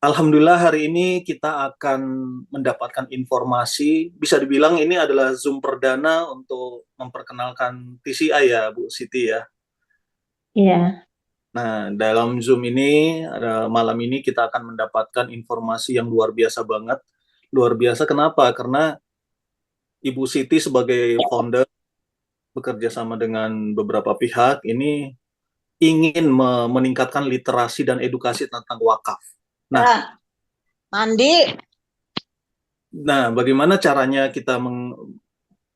Alhamdulillah hari ini kita akan mendapatkan informasi, bisa dibilang ini adalah Zoom perdana untuk memperkenalkan TCI ya, Bu Siti ya. Iya, Nah, dalam Zoom ini, malam ini kita akan mendapatkan informasi yang luar biasa banget. Luar biasa kenapa? Karena Ibu Siti sebagai founder bekerja sama dengan beberapa pihak ini ingin meningkatkan literasi dan edukasi tentang wakaf. Nah, mandi. bagaimana caranya kita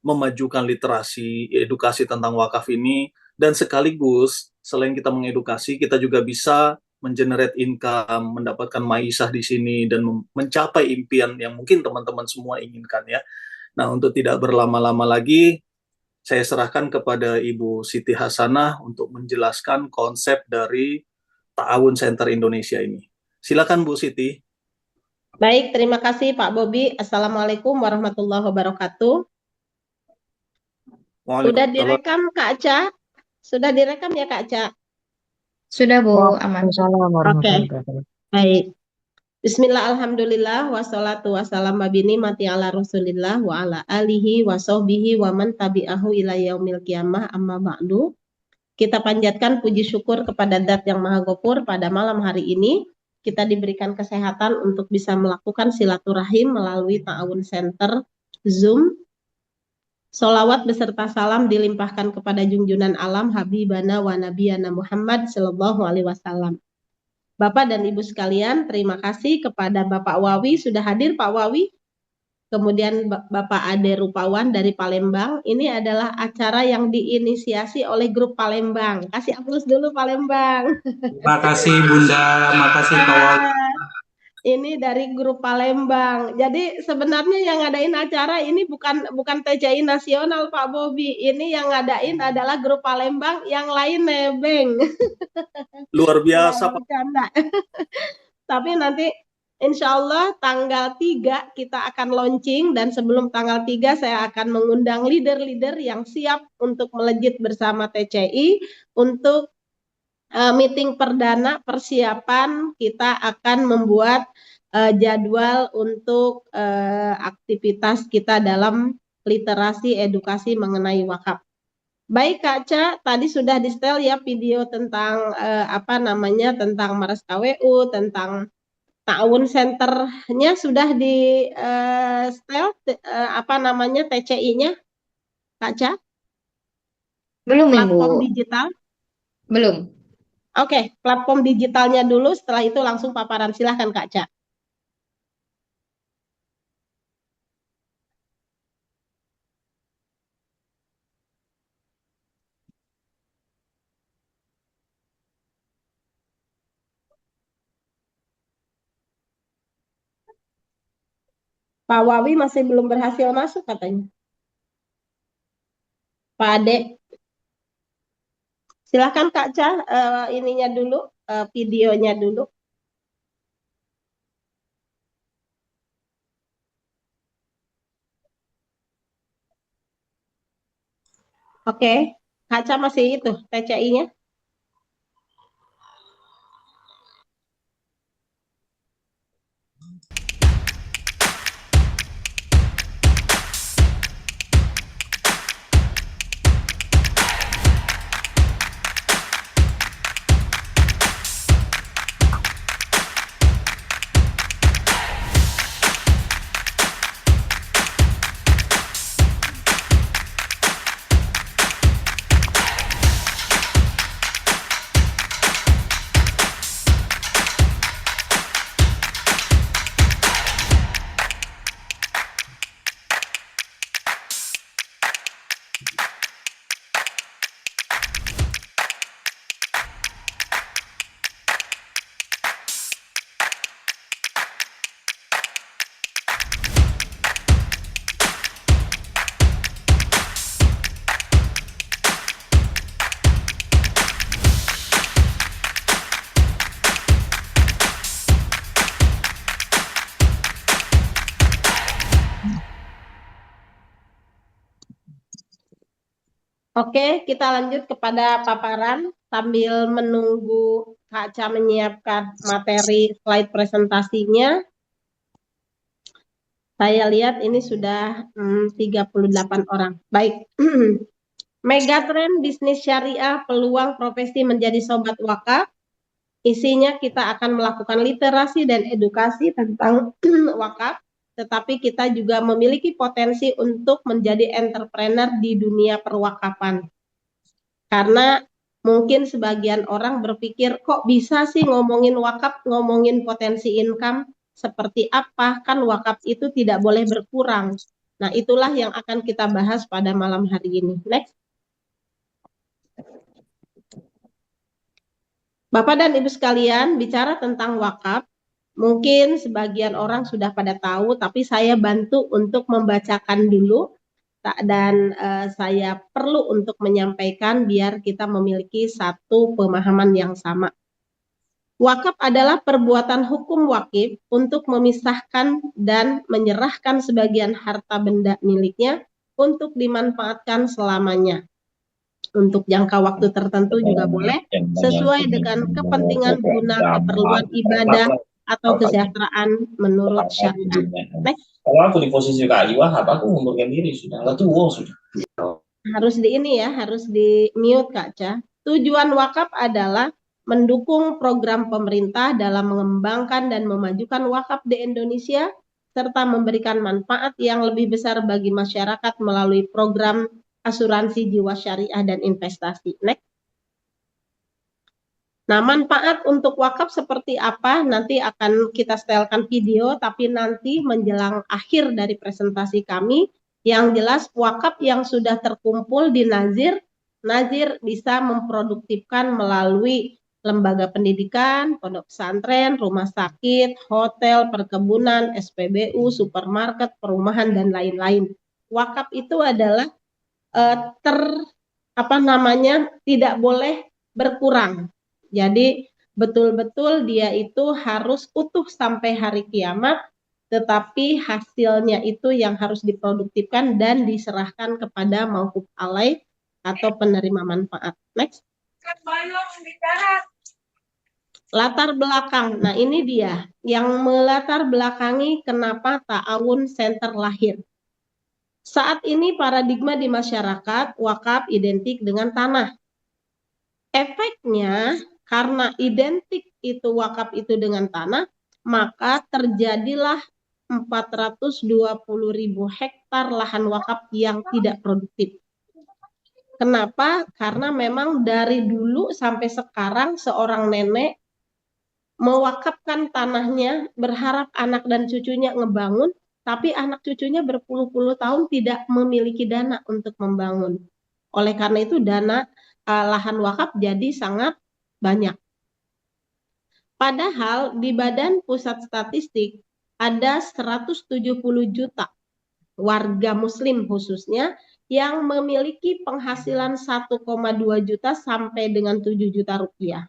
memajukan literasi, edukasi tentang wakaf ini, dan sekaligus selain kita mengedukasi, kita juga bisa mengenerate income, mendapatkan maisha di sini, dan mencapai impian yang mungkin teman-teman semua inginkan ya. Nah, untuk tidak berlama-lama lagi, saya serahkan kepada Ibu Siti Hasanah untuk menjelaskan konsep dari Ta'awun Center Indonesia ini. Silakan Bu Siti. Baik, terima kasih Pak Bobi. Assalamualaikum warahmatullahi wabarakatuh. Sudah Waalaikumsalam. direkam Kak Ca? Sudah direkam ya Kak Ca? Sudah Bu, aman. Waalaikumsalam Oke, warahmatullahi wabarakatuh. baik. Bismillah, alhamdulillah, wassalatu wassalam mabini mati ala rasulillah wa ala alihi wa sahbihi wa man tabi'ahu ila yaumil qiyamah amma ba'du. Kita panjatkan puji syukur kepada Zat yang Maha Ghafur pada malam hari ini. Kita diberikan kesehatan untuk bisa melakukan silaturahim melalui Ta'awun Center Zoom. Solawat beserta salam dilimpahkan kepada junjunan alam Habibana wa Nabiyana Muhammad Sallallahu Alaihi Wasallam. Bapak dan Ibu sekalian, terima kasih kepada Bapak Wawi sudah hadir Pak Wawi. Kemudian Bapak Ade Rupawan dari Palembang. Ini adalah acara yang diinisiasi oleh grup Palembang. Kasih aplaus dulu Palembang. Makasih Bunda, makasih Pak Wawi. Ini dari grup Palembang. Jadi sebenarnya yang ngadain acara ini bukan TCI nasional Pak Bobi. Ini yang ngadain adalah grup Palembang, yang lain nebeng. Luar biasa Pak. Tapi nanti insya Allah tanggal 3 kita akan launching, dan sebelum tanggal 3 saya akan mengundang leader-leader yang siap untuk melejit bersama TCI untuk meeting perdana persiapan. Kita akan membuat jadwal untuk aktivitas kita dalam literasi edukasi mengenai wakaf. Baik Kak Ca, tadi sudah di setel ya video tentang tentang Maras KWU, tentang Ta'awun Center-nya sudah di setel TCI-nya Kak Ca? Belum Ibu. Platform digital? Belum. Oke, platform digitalnya dulu, setelah itu langsung paparan. Silahkan Kak Ca. Pak Wawi masih belum berhasil masuk katanya. Pak Ade. Silahkan Kak Ca, ininya dulu, videonya dulu. Oke, Kak Ca masih itu, TCI-nya. Oke, kita lanjut kepada paparan sambil menunggu Kak Ca menyiapkan materi slide presentasinya. Saya lihat ini sudah 38 orang. Baik. Megatrend bisnis syariah, peluang profesi menjadi sobat wakaf. Isinya kita akan melakukan literasi dan edukasi tentang wakaf, tetapi kita juga memiliki potensi untuk menjadi entrepreneur di dunia perwakafan. Karena mungkin sebagian orang berpikir, kok bisa sih ngomongin wakaf, ngomongin potensi income, seperti apa, kan wakaf itu tidak boleh berkurang. Nah, itulah yang akan kita bahas pada malam hari ini. Next. Bapak dan Ibu sekalian, bicara tentang wakaf, mungkin sebagian orang sudah pada tahu, tapi saya bantu untuk membacakan dulu, dan saya perlu untuk menyampaikan biar kita memiliki satu pemahaman yang sama. Wakaf adalah perbuatan hukum wakif untuk memisahkan dan menyerahkan sebagian harta benda miliknya untuk dimanfaatkan selamanya. Untuk jangka waktu tertentu juga boleh, sesuai dengan kepentingan guna keperluan ibadah atau kesejahteraan menurut syariat. Next. Kalau aku di posisi Kak Iwa, aku mengundurkan diri sudah, nggak tua sudah. Harus di ini ya, harus di mute Kak Ca. Tujuan wakaf adalah mendukung program pemerintah dalam mengembangkan dan memajukan wakaf di Indonesia, serta memberikan manfaat yang lebih besar bagi masyarakat melalui program asuransi jiwa syariah dan investasi. Next. Nah, manfaat untuk wakaf seperti apa nanti akan kita setelkan video, tapi nanti menjelang akhir dari presentasi kami, yang jelas wakaf yang sudah terkumpul di Nazir bisa memproduktifkan melalui lembaga pendidikan, pondok pesantren, rumah sakit, hotel, perkebunan, SPBU, supermarket, perumahan, dan lain-lain. Wakaf itu adalah tidak boleh berkurang. Jadi betul-betul dia itu harus utuh sampai hari kiamat, tetapi hasilnya itu yang harus diproduktifkan dan diserahkan kepada mauquf alaih atau penerima manfaat. Next. Latar belakang. Nah, ini dia yang melatar belakangi kenapa Ta'awun Center lahir. Saat ini paradigma di masyarakat wakaf identik dengan tanah. Efeknya karena identik itu wakaf itu dengan tanah, maka terjadilah 420.000 hektar lahan wakaf yang tidak produktif. Kenapa? Karena memang dari dulu sampai sekarang seorang nenek mewakafkan tanahnya, berharap anak dan cucunya ngebangun, tapi anak cucunya berpuluh-puluh tahun tidak memiliki dana untuk membangun. Oleh karena itu dana lahan wakaf jadi sangat banyak. Padahal di Badan Pusat Statistik ada 170 juta warga muslim khususnya yang memiliki penghasilan 1,2 juta sampai dengan 7 juta rupiah.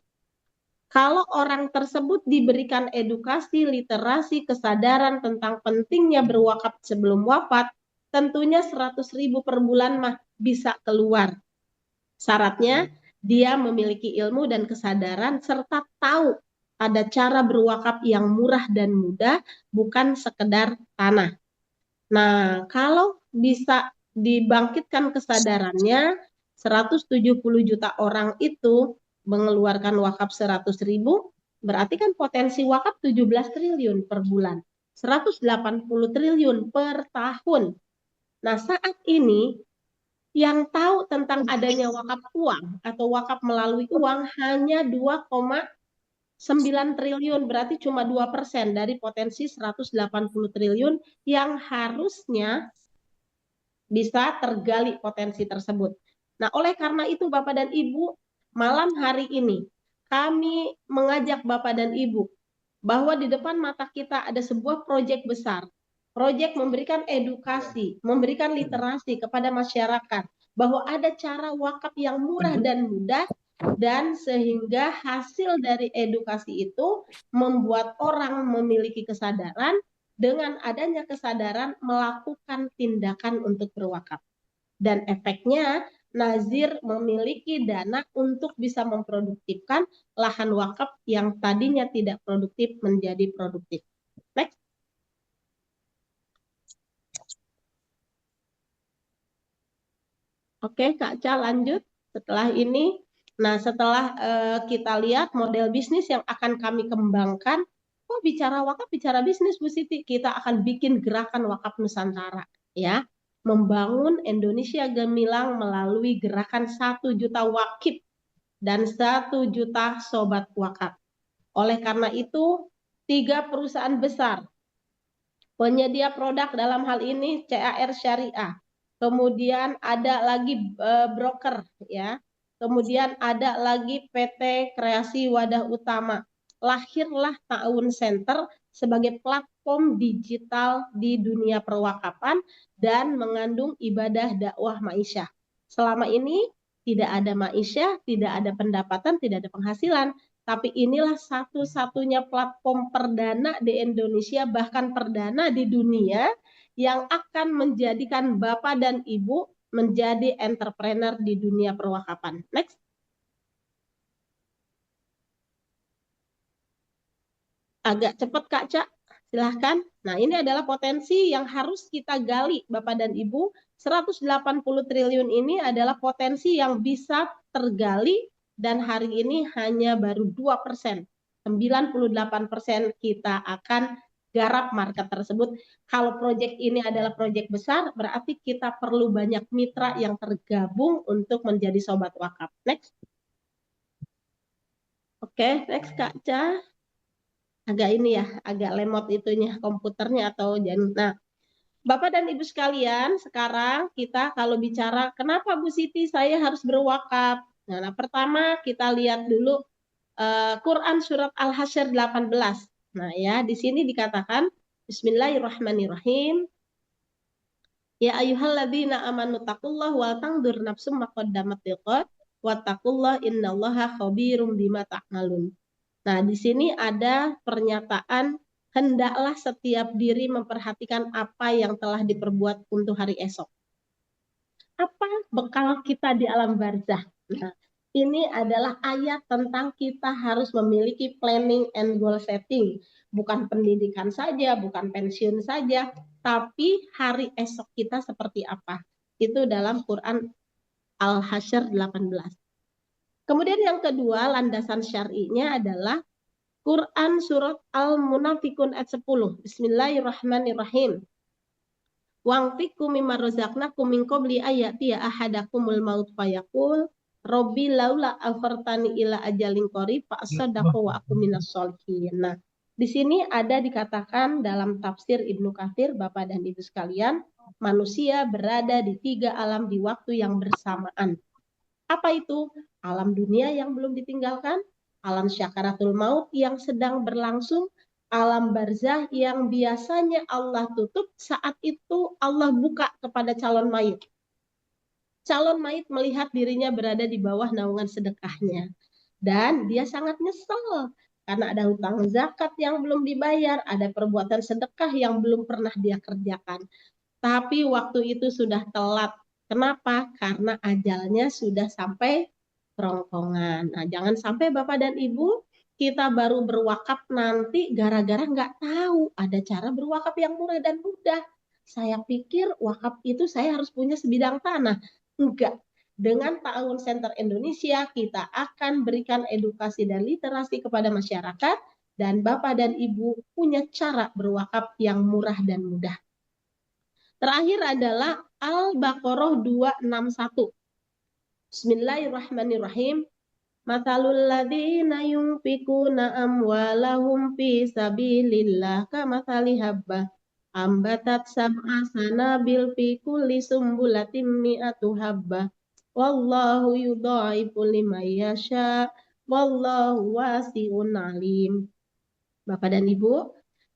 Kalau orang tersebut diberikan edukasi, literasi, kesadaran tentang pentingnya berwakaf sebelum wafat, tentunya 100.000 per bulan mah bisa keluar. Syaratnya dia memiliki ilmu dan kesadaran serta tahu ada cara berwakaf yang murah dan mudah, bukan sekedar tanah. Nah, kalau bisa dibangkitkan kesadarannya, 170 juta orang itu mengeluarkan wakaf 100.000, berarti kan potensi wakaf 17 triliun per bulan, 180 triliun per tahun. Nah, saat ini yang tahu tentang adanya wakaf uang atau wakaf melalui uang hanya 2,9 triliun, berarti cuma 2% dari potensi 180 triliun yang harusnya bisa tergali potensi tersebut. Nah, oleh karena itu Bapak dan Ibu, malam hari ini kami mengajak Bapak dan Ibu bahwa di depan mata kita ada sebuah proyek besar. Proyek memberikan edukasi, memberikan literasi kepada masyarakat bahwa ada cara wakaf yang murah dan mudah, dan sehingga hasil dari edukasi itu membuat orang memiliki kesadaran, dengan adanya kesadaran melakukan tindakan untuk berwakaf. Dan efeknya nazir memiliki dana untuk bisa memproduktifkan lahan wakaf yang tadinya tidak produktif menjadi produktif. Next. Oke, Kak Ca lanjut. Setelah ini, setelah kita lihat model bisnis yang akan kami kembangkan, bicara wakaf, bicara bisnis, Bu Siti, kita akan bikin gerakan wakaf Nusantara, ya. Membangun Indonesia gemilang melalui gerakan 1 juta wakif dan 1 juta sobat wakaf. Oleh karena itu, 3 perusahaan besar penyedia produk dalam hal ini CAR Syariah, kemudian ada lagi broker, ya, kemudian ada lagi PT Kreasi Wadah Utama. Lahirlah Ta'awun Center sebagai platform digital di dunia perwakafan dan mengandung ibadah dakwah ma'isyah. Selama ini tidak ada ma'isyah, tidak ada pendapatan, tidak ada penghasilan. Tapi inilah satu-satunya platform perdana di Indonesia, bahkan perdana di dunia, yang akan menjadikan Bapak dan Ibu menjadi entrepreneur di dunia perwakafan. Next. Agak cepat Kak Ca, silahkan. Nah, ini adalah potensi yang harus kita gali Bapak dan Ibu. 180 triliun ini adalah potensi yang bisa tergali dan hari ini hanya baru 2%. 98% kita akan garap market tersebut. Kalau proyek ini adalah proyek besar, berarti kita perlu banyak mitra yang tergabung untuk menjadi sobat wakaf. Next. Oke, next Kak Ca. Agak ini ya, agak lemot itunya komputernya atau jangan. Nah, Bapak dan Ibu sekalian, sekarang kita kalau bicara kenapa Bu Siti saya harus berwakaf. Nah, pertama kita lihat dulu Quran surat Al-Hasyr 18. Nah, ya, di sini dikatakan Bismillahirrahmanirrahim. Ya ayyuhalladzina amanu taqullaha wal tangdur nafsum ma qaddamat liqad wattaqullaha innallaha khabirum bima ta'malun. Nah, di sini ada pernyataan hendaklah setiap diri memperhatikan apa yang telah diperbuat untuk hari esok. Apa bekal kita di alam barzah? Nah, ini adalah ayat tentang kita harus memiliki planning and goal setting. Bukan pendidikan saja, bukan pensiun saja, tapi hari esok kita seperti apa. Itu dalam Quran Al-Hasyr 18. Kemudian yang kedua, landasan syar'inya adalah Quran surat Al-Munafikun ayat 10. Bismillahirrahmanirrahim. Wangfiku mimma razaqnakum min qabli ayatiya ahadakumul maut fayaqul Rabbi laula akhartani ila ajalin qarib fa asaddaqu wa aku minas sholihin. Nah, di sini ada dikatakan dalam tafsir Ibnu Katsir, Bapak dan Ibu sekalian, manusia berada di 3 alam di waktu yang bersamaan. Apa itu? Alam dunia yang belum ditinggalkan, alam syakaratul maut yang sedang berlangsung, alam barzah yang biasanya Allah tutup, saat itu Allah buka kepada calon mayit. Calon mayit melihat dirinya berada di bawah naungan sedekahnya. Dan dia sangat nyesel karena ada hutang zakat yang belum dibayar, ada perbuatan sedekah yang belum pernah dia kerjakan. Tapi waktu itu sudah telat. Kenapa? Karena ajalnya sudah sampai kerongkongan. Nah, jangan sampai Bapak dan Ibu kita baru berwakaf nanti gara-gara nggak tahu ada cara berwakaf yang murah dan mudah. Saya pikir wakaf itu saya harus punya sebidang tanah. Enggak. Dengan Ta'awun Center Indonesia, kita akan berikan edukasi dan literasi kepada masyarakat, dan Bapak dan Ibu punya cara berwakaf yang murah dan mudah. Terakhir adalah Al-Baqarah 261. Bismillahirrahmanirrahim. Mathalul ladzina yunfikuna amwalahum fi sabilillah kamathali habbah ambatat sab'a sanabil fi kulli sumbulatin mi'atu habbah wallahu yudhaifu liman yasha wallahu wasi'un alim. Bapak dan Ibu,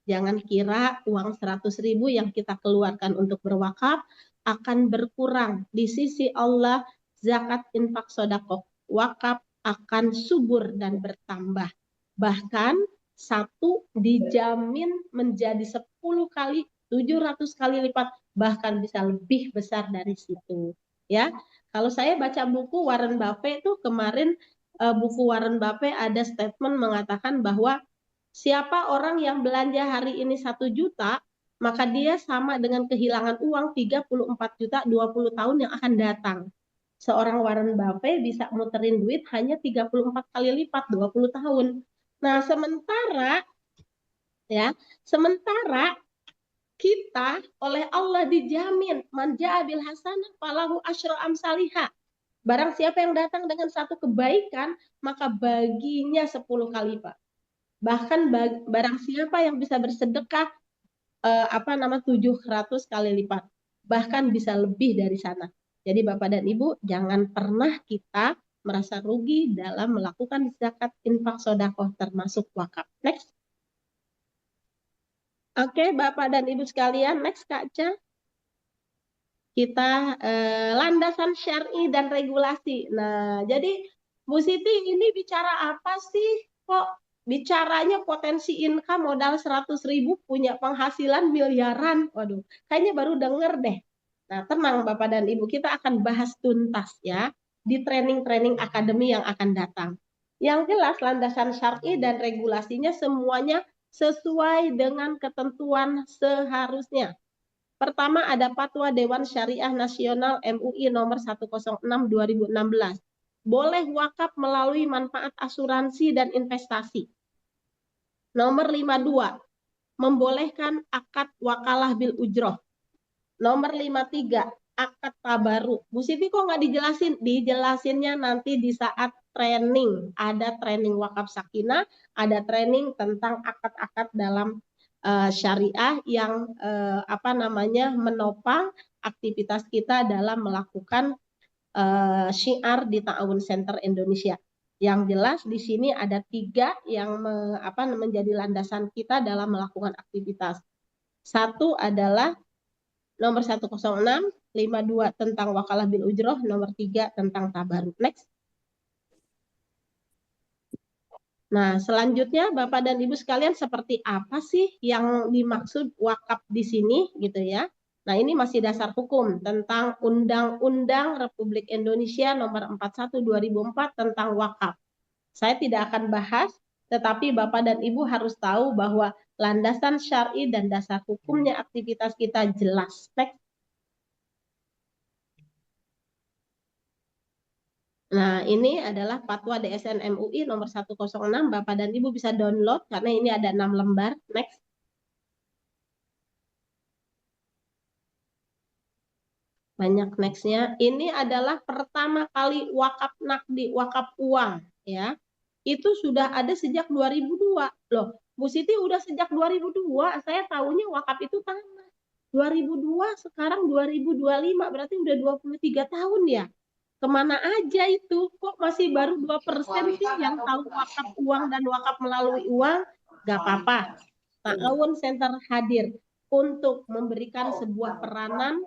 jangan kira uang 100.000 yang kita keluarkan untuk berwakaf akan berkurang. Di sisi Allah, zakat, infak, sedekah, wakaf akan subur dan bertambah. Bahkan satu dijamin menjadi 10 kali, 700 kali lipat, bahkan bisa lebih besar dari situ. Ya, Kalau saya baca buku Warren Buffett tuh kemarin, buku Warren Buffett ada statement mengatakan bahwa siapa orang yang belanja hari ini 1 juta, maka dia sama dengan kehilangan uang 34 juta 20 tahun yang akan datang. Seorang Warren Buffett bisa muterin duit hanya 34 kali lipat 20 tahun. Nah, sementara kita oleh Allah dijamin manja bil hasanah falahu asyra amsalihah. Barang siapa yang datang dengan satu kebaikan, maka baginya 10 kali lipat. Bahkan barang siapa yang bisa bersedekah 700 kali lipat, bahkan bisa lebih dari sana. Jadi Bapak dan Ibu, jangan pernah kita merasa rugi dalam melakukan zakat, infak, sedekah termasuk wakaf. Next. Oke, Bapak dan Ibu sekalian, next Kak Ca. Kita landasan syar'i dan regulasi. Nah, jadi Bu Siti ini bicara apa sih? Kok bicaranya potensi income modal 100.000 punya penghasilan miliaran? Waduh, kayaknya baru denger deh. Nah, tenang Bapak dan Ibu, kita akan bahas tuntas ya di training-training akademi yang akan datang. Yang jelas landasan syar'i dan regulasinya semuanya sesuai dengan ketentuan seharusnya. Pertama ada Fatwa Dewan Syariah Nasional MUI nomor 106 2016. Boleh wakaf melalui manfaat asuransi dan investasi. Nomor 52, membolehkan akad wakalah bil ujroh. Nomor 53, akad tabaru. Bu Siti kok nggak dijelasin? Dijelasinnya nanti di saat training. Ada training wakaf sakinah, ada training tentang akad-akad dalam syariah yang menopang aktivitas kita dalam melakukan syiar di Ta'awun Center Indonesia. Yang jelas di sini ada 3 yang menjadi landasan kita dalam melakukan aktivitas. Satu adalah nomor 106, 52 tentang wakalah bil ujroh, nomor 3 tentang tabaruk. Next. Nah, selanjutnya Bapak dan Ibu sekalian, seperti apa sih yang dimaksud wakaf di sini gitu ya. Nah, ini masih dasar hukum tentang Undang-Undang Republik Indonesia nomor 41 2004 tentang wakaf. Saya tidak akan bahas, tetapi Bapak dan Ibu harus tahu bahwa landasan syar'i dan dasar hukumnya aktivitas kita jelas. Next. Nah, ini adalah Fatwa DSN MUI nomor 106. Bapak dan Ibu bisa download karena ini ada 6 lembar. Next. Banyak nextnya. Ini adalah pertama kali wakaf nakdi, wakaf uang. Ya, itu sudah ada sejak 2002. Loh, Bu Siti udah sejak 2002. Saya tahunya wakaf itu tamat. 2002, sekarang 2025. Berarti udah 23 tahun ya. Kemana aja itu? Kok masih baru 2% sih yang tahu wakaf uang dan wakaf melalui uang? Gak apa-apa. Ta'awun Center hadir untuk memberikan sebuah peranan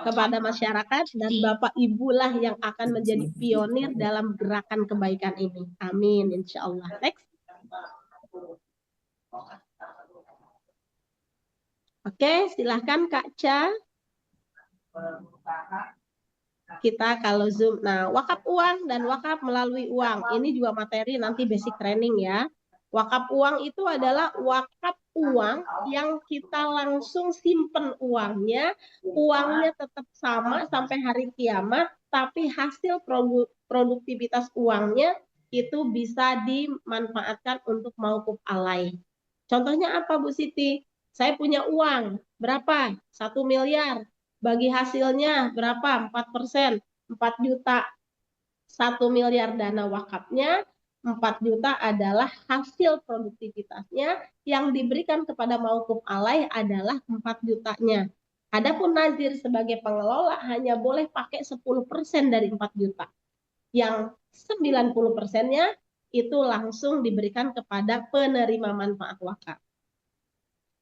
kepada masyarakat, dan Bapak Ibulah yang akan menjadi pionir dalam gerakan kebaikan ini. Amin, insya Allah. Next. Oke, silahkan Kak Ca. Kita kalau Zoom. Nah, wakaf uang dan wakaf melalui uang. Ini juga materi nanti basic training ya. Wakaf uang itu adalah wakaf uang yang kita langsung simpen uangnya. Uangnya tetap sama sampai hari kiamat, tapi hasil produktivitas uangnya itu bisa dimanfaatkan untuk mauquf alai. Contohnya apa Bu Siti? Saya punya uang, berapa? 1 miliar. Bagi hasilnya berapa? 4%, 4 juta. 1 miliar dana wakafnya, 4 juta adalah hasil produktivitasnya, yang diberikan kepada mauquf alai adalah 4 jutanya. Adapun nazir sebagai pengelola hanya boleh pakai 10% dari 4 juta. Yang 90%-nya itu langsung diberikan kepada penerima manfaat wakaf.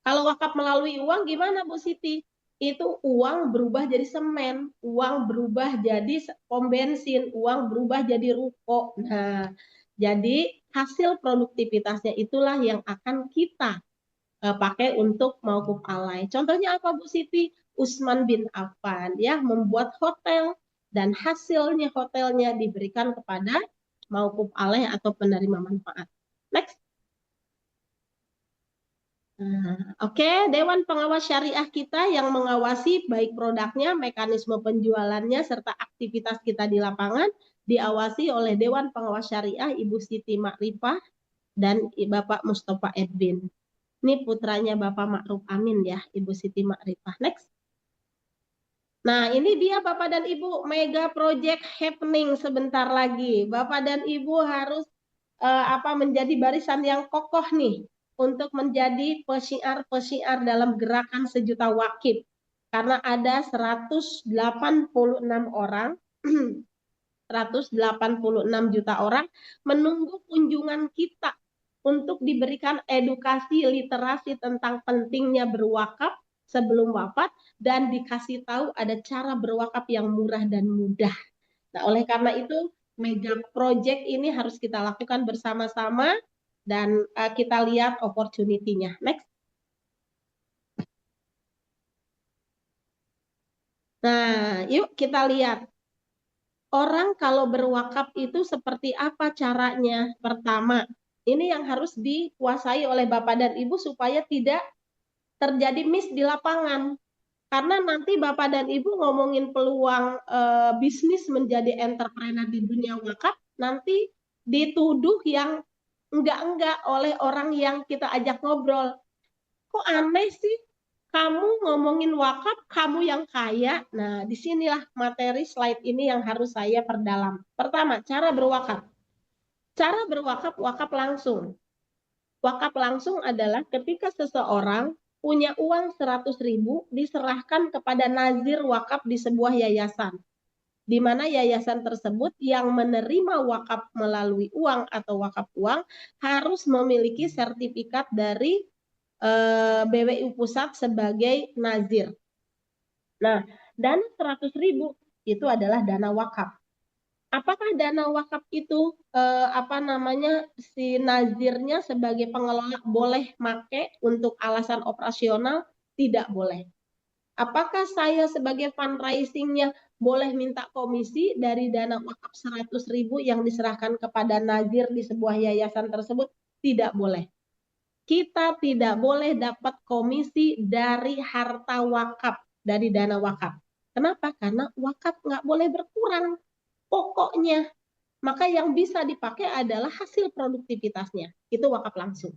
Kalau wakaf melalui uang gimana Bu Siti? Itu uang berubah jadi semen, uang berubah jadi pom bensin, uang berubah jadi ruko. Nah, jadi hasil produktivitasnya itulah yang akan kita pakai untuk mauquf alai. Contohnya apa Bu Siti? Utsman bin Affan ya membuat hotel dan hasilnya hotelnya diberikan kepada mauquf alaih atau penerima manfaat. Next. Oke, Dewan Pengawas Syariah kita yang mengawasi baik produknya, mekanisme penjualannya, serta aktivitas kita di lapangan diawasi oleh Dewan Pengawas Syariah Ibu Siti Makrifah dan Bapak Mustafa Edwin. Ini putranya Bapak Ma'ruf Amin ya, Ibu Siti Makrifah. Next. Nah, ini dia Bapak dan Ibu, mega project happening sebentar lagi. Bapak dan Ibu harus menjadi barisan yang kokoh nih untuk menjadi pesiar dalam gerakan sejuta wakif. Karena ada 186 orang 186 juta orang menunggu kunjungan kita untuk diberikan edukasi literasi tentang pentingnya berwakaf sebelum wafat dan dikasih tahu ada cara berwakaf yang murah dan mudah. Nah, oleh karena itu mega project ini harus kita lakukan bersama-sama dan kita lihat opportunity-nya. Next. Nah, yuk kita lihat. Orang kalau berwakaf itu seperti apa caranya? Pertama, ini yang harus dikuasai oleh Bapak dan Ibu supaya tidak terjadi miss di lapangan. Karena nanti Bapak dan Ibu ngomongin peluang bisnis menjadi entrepreneur di dunia wakaf, nanti dituduh yang enggak-enggak oleh orang yang kita ajak ngobrol. Kok aneh sih? Kamu ngomongin wakaf, kamu yang kaya. Nah, disinilah materi slide ini yang harus saya perdalam. Pertama, cara berwakaf. Cara berwakaf, wakaf langsung. Wakaf langsung adalah ketika seseorang punya uang 100.000 diserahkan kepada nazir wakaf di sebuah yayasan. Di mana yayasan tersebut yang menerima wakaf melalui uang atau wakaf uang harus memiliki sertifikat dari BWU Pusat sebagai nazir. Nah, dana 100.000 itu adalah dana wakaf. Apakah dana wakaf itu si nazirnya sebagai pengelola boleh make untuk alasan operasional? Tidak boleh. Apakah saya sebagai fundraisingnya boleh minta komisi dari dana wakaf 100.000 yang diserahkan kepada nazir di sebuah yayasan tersebut? Tidak boleh. Kita tidak boleh dapat komisi dari harta wakaf, dari dana wakaf. Kenapa? Karena wakaf nggak boleh berkurang. Pokoknya, maka yang bisa dipakai adalah hasil produktivitasnya. Itu wakaf langsung.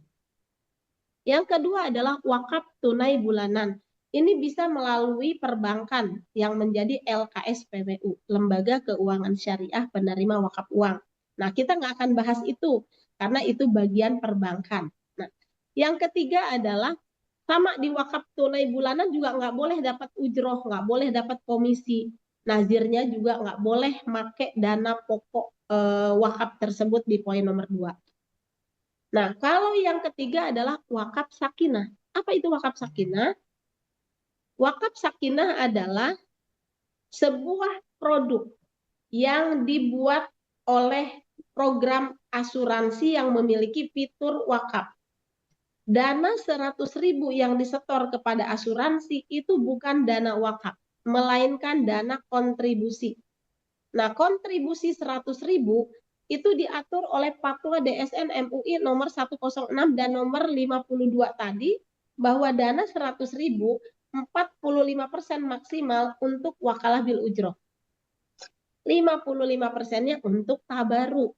Yang kedua adalah wakaf tunai bulanan. Ini bisa melalui perbankan yang menjadi LKS PWU, Lembaga Keuangan Syariah Penerima Wakaf Uang. Nah, kita nggak akan bahas itu, karena itu bagian perbankan. Nah, yang ketiga adalah sama di wakaf tunai bulanan juga nggak boleh dapat ujroh, nggak boleh dapat komisi. Nazirnya juga nggak boleh make dana pokok wakaf tersebut di poin nomor 2. Nah, kalau yang ketiga adalah wakaf sakinah. Apa itu wakaf sakinah? Wakaf sakinah adalah sebuah produk yang dibuat oleh program asuransi yang memiliki fitur wakaf. Dana 100.000 yang disetor kepada asuransi itu bukan dana wakaf, melainkan dana kontribusi. Nah, kontribusi 100.000 itu diatur oleh Fatwa DSN MUI nomor 106 dan nomor 52 tadi, bahwa dana 100.000 45% maksimal untuk wakalah bil ujroh. 55%-nya untuk tabaruk.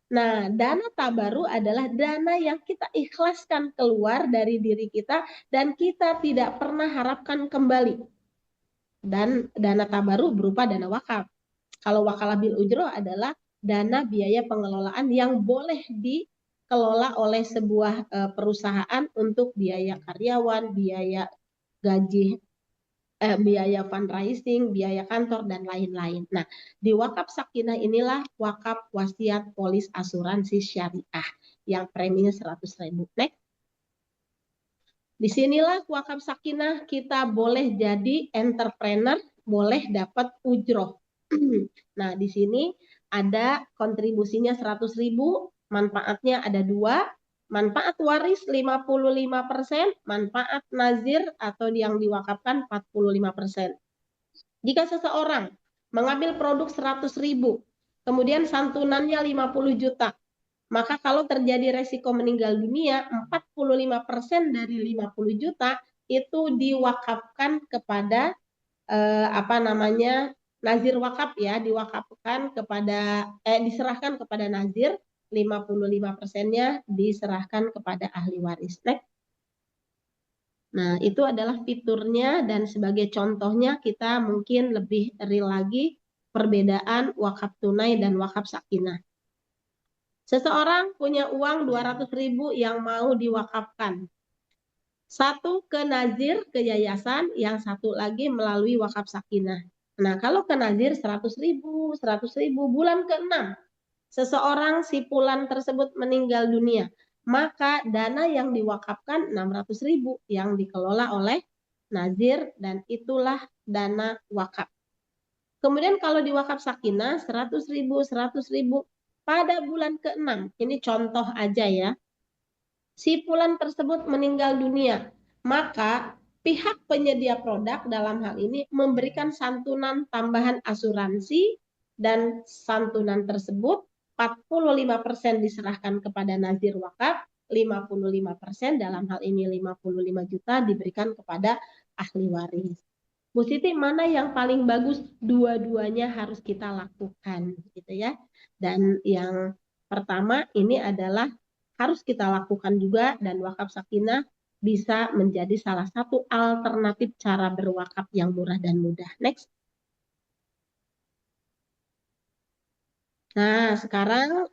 Nah, dana tabaru adalah dana yang kita ikhlaskan keluar dari diri kita dan kita tidak pernah harapkan kembali. Dan dana tabaru berupa dana wakaf. Kalau wakalah bil ujroh adalah dana biaya pengelolaan yang boleh dikelola oleh sebuah perusahaan untuk biaya karyawan, biaya gaji, biaya fundraising, biaya kantor, dan lain-lain. Nah, di wakaf sakinah inilah wakaf wasiat polis asuransi syariah yang preminya 100.000. Next. Disinilah wakaf sakinah kita boleh jadi entrepreneur, boleh dapat ujroh. Nah, di sini ada kontribusinya 100.000, manfaatnya ada 2. Manfaat waris 55%, manfaat nazir atau yang diwakafkan 45%. Jika seseorang mengambil produk 100.000, kemudian santunannya 50 juta. Maka kalau terjadi resiko meninggal dunia, 45% dari 50 juta itu diwakafkan kepada nazir wakaf ya, diwakafkan kepada diserahkan kepada nazir, 55%-nya diserahkan kepada ahli waris. Next. Nah, itu adalah fiturnya, dan sebagai contohnya kita mungkin lebih real lagi perbedaan wakaf tunai dan wakaf sakinah. Seseorang punya uang 200.000 yang mau diwakafkan. Satu ke nazir, ke yayasan, yang satu lagi melalui wakaf sakinah. Nah, kalau ke nazir 100.000, 100.000, bulan ke-6 seseorang si fulan tersebut meninggal dunia, maka dana yang diwakafkan 600.000 yang dikelola oleh nazir, dan itulah dana wakaf. Kemudian kalau di wakaf sakinah 100.000, 100.000 pada bulan ke-6, ini contoh aja ya, si fulan tersebut meninggal dunia, maka pihak penyedia produk dalam hal ini memberikan santunan tambahan asuransi, dan santunan tersebut 45% diserahkan kepada nazir wakaf, 55% dalam hal ini 55 juta diberikan kepada ahli waris. Bu Siti, mana yang paling bagus? Dua-duanya harus kita lakukan, gitu ya. Dan yang pertama ini adalah harus kita lakukan juga, dan wakaf sakinah bisa menjadi salah satu alternatif cara berwakaf yang murah dan mudah. Next. Nah, sekarang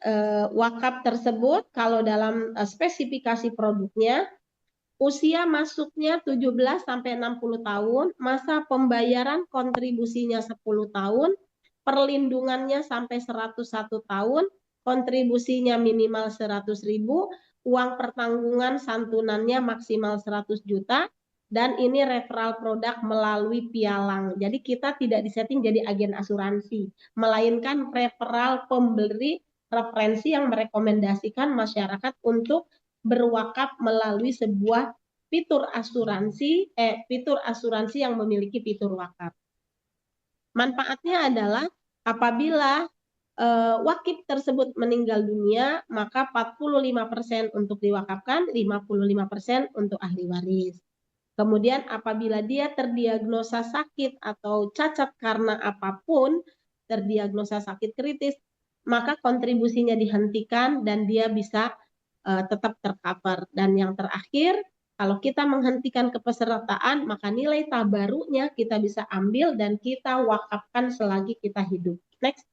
wakaf tersebut kalau dalam spesifikasi produknya, usia masuknya 17 sampai 60 tahun, masa pembayaran kontribusinya 10 tahun, perlindungannya sampai 101 tahun, kontribusinya minimal 100.000, uang pertanggungan santunannya maksimal 100 juta, dan ini referral produk melalui pialang. Jadi kita tidak disetting jadi agen asuransi, melainkan referral pemberi referensi yang merekomendasikan masyarakat untuk berwakaf melalui sebuah fitur asuransi yang memiliki fitur wakaf. Manfaatnya adalah apabila wakif tersebut meninggal dunia, maka 45% untuk diwakafkan, 55% untuk ahli waris. Kemudian apabila dia terdiagnosa sakit atau cacat karena apapun, terdiagnosa sakit kritis, maka kontribusinya dihentikan dan dia bisa tetap tercover. Dan yang terakhir, kalau kita menghentikan kepesertaan, maka nilai tabarunya kita bisa ambil dan kita wakafkan selagi kita hidup. Next.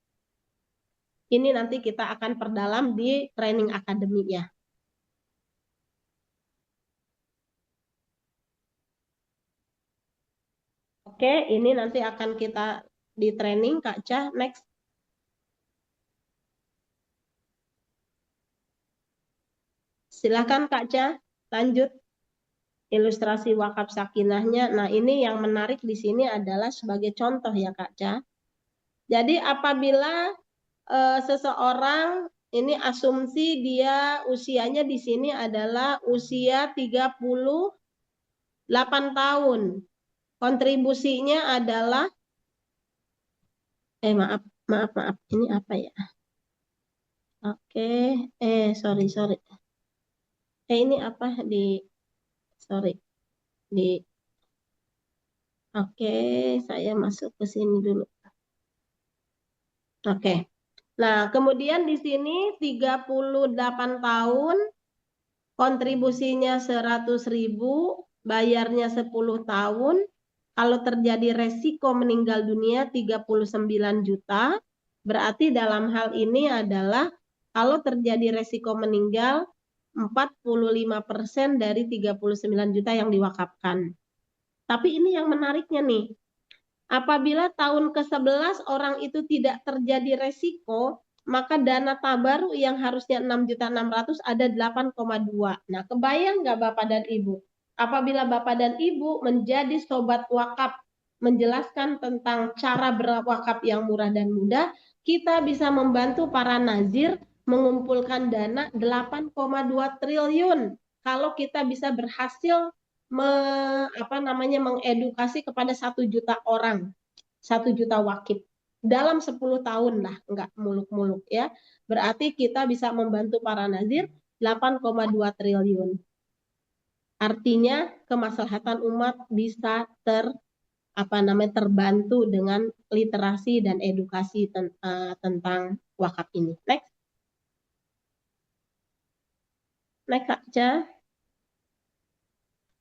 Ini nanti kita akan perdalam di training akademinya. Oke, ini nanti akan kita di training, Kak Cah. Next. Silakan Kak Cah, lanjut ilustrasi wakaf sakinahnya. Nah, ini yang menarik di sini adalah sebagai contoh ya Kak Cah. Jadi apabila seseorang, ini asumsi dia usianya di sini adalah usia 38 tahun. Kontribusinya adalah maaf, ini apa ya? Oke, sorry. Ini apa oke, saya masuk ke sini dulu. Oke. Nah, kemudian di sini 38 tahun, kontribusinya 100.000, bayarnya 10 tahun. Kalau terjadi resiko meninggal dunia 39 juta, berarti dalam hal ini adalah kalau terjadi resiko meninggal 45% dari 39 juta yang diwakafkan. Tapi ini yang menariknya nih. Apabila tahun ke-11 orang itu tidak terjadi resiko, maka dana tabaru yang harusnya 6.600.000 ada 8,2. Nah, kebayang nggak Bapak dan Ibu? Apabila Bapak dan Ibu menjadi sobat wakaf, menjelaskan tentang cara berwakaf yang murah dan mudah, kita bisa membantu para nazir mengumpulkan dana 8,2 triliun. Kalau kita bisa berhasil mengedukasi kepada 1 juta orang, 1 juta wakif. dalam 10 tahun lah, nggak muluk-muluk ya. Berarti kita bisa membantu para nazir 8,2 triliun. Artinya kemaslahatan umat bisa terbantu dengan literasi dan edukasi tentang wakaf ini. Next. Next aja.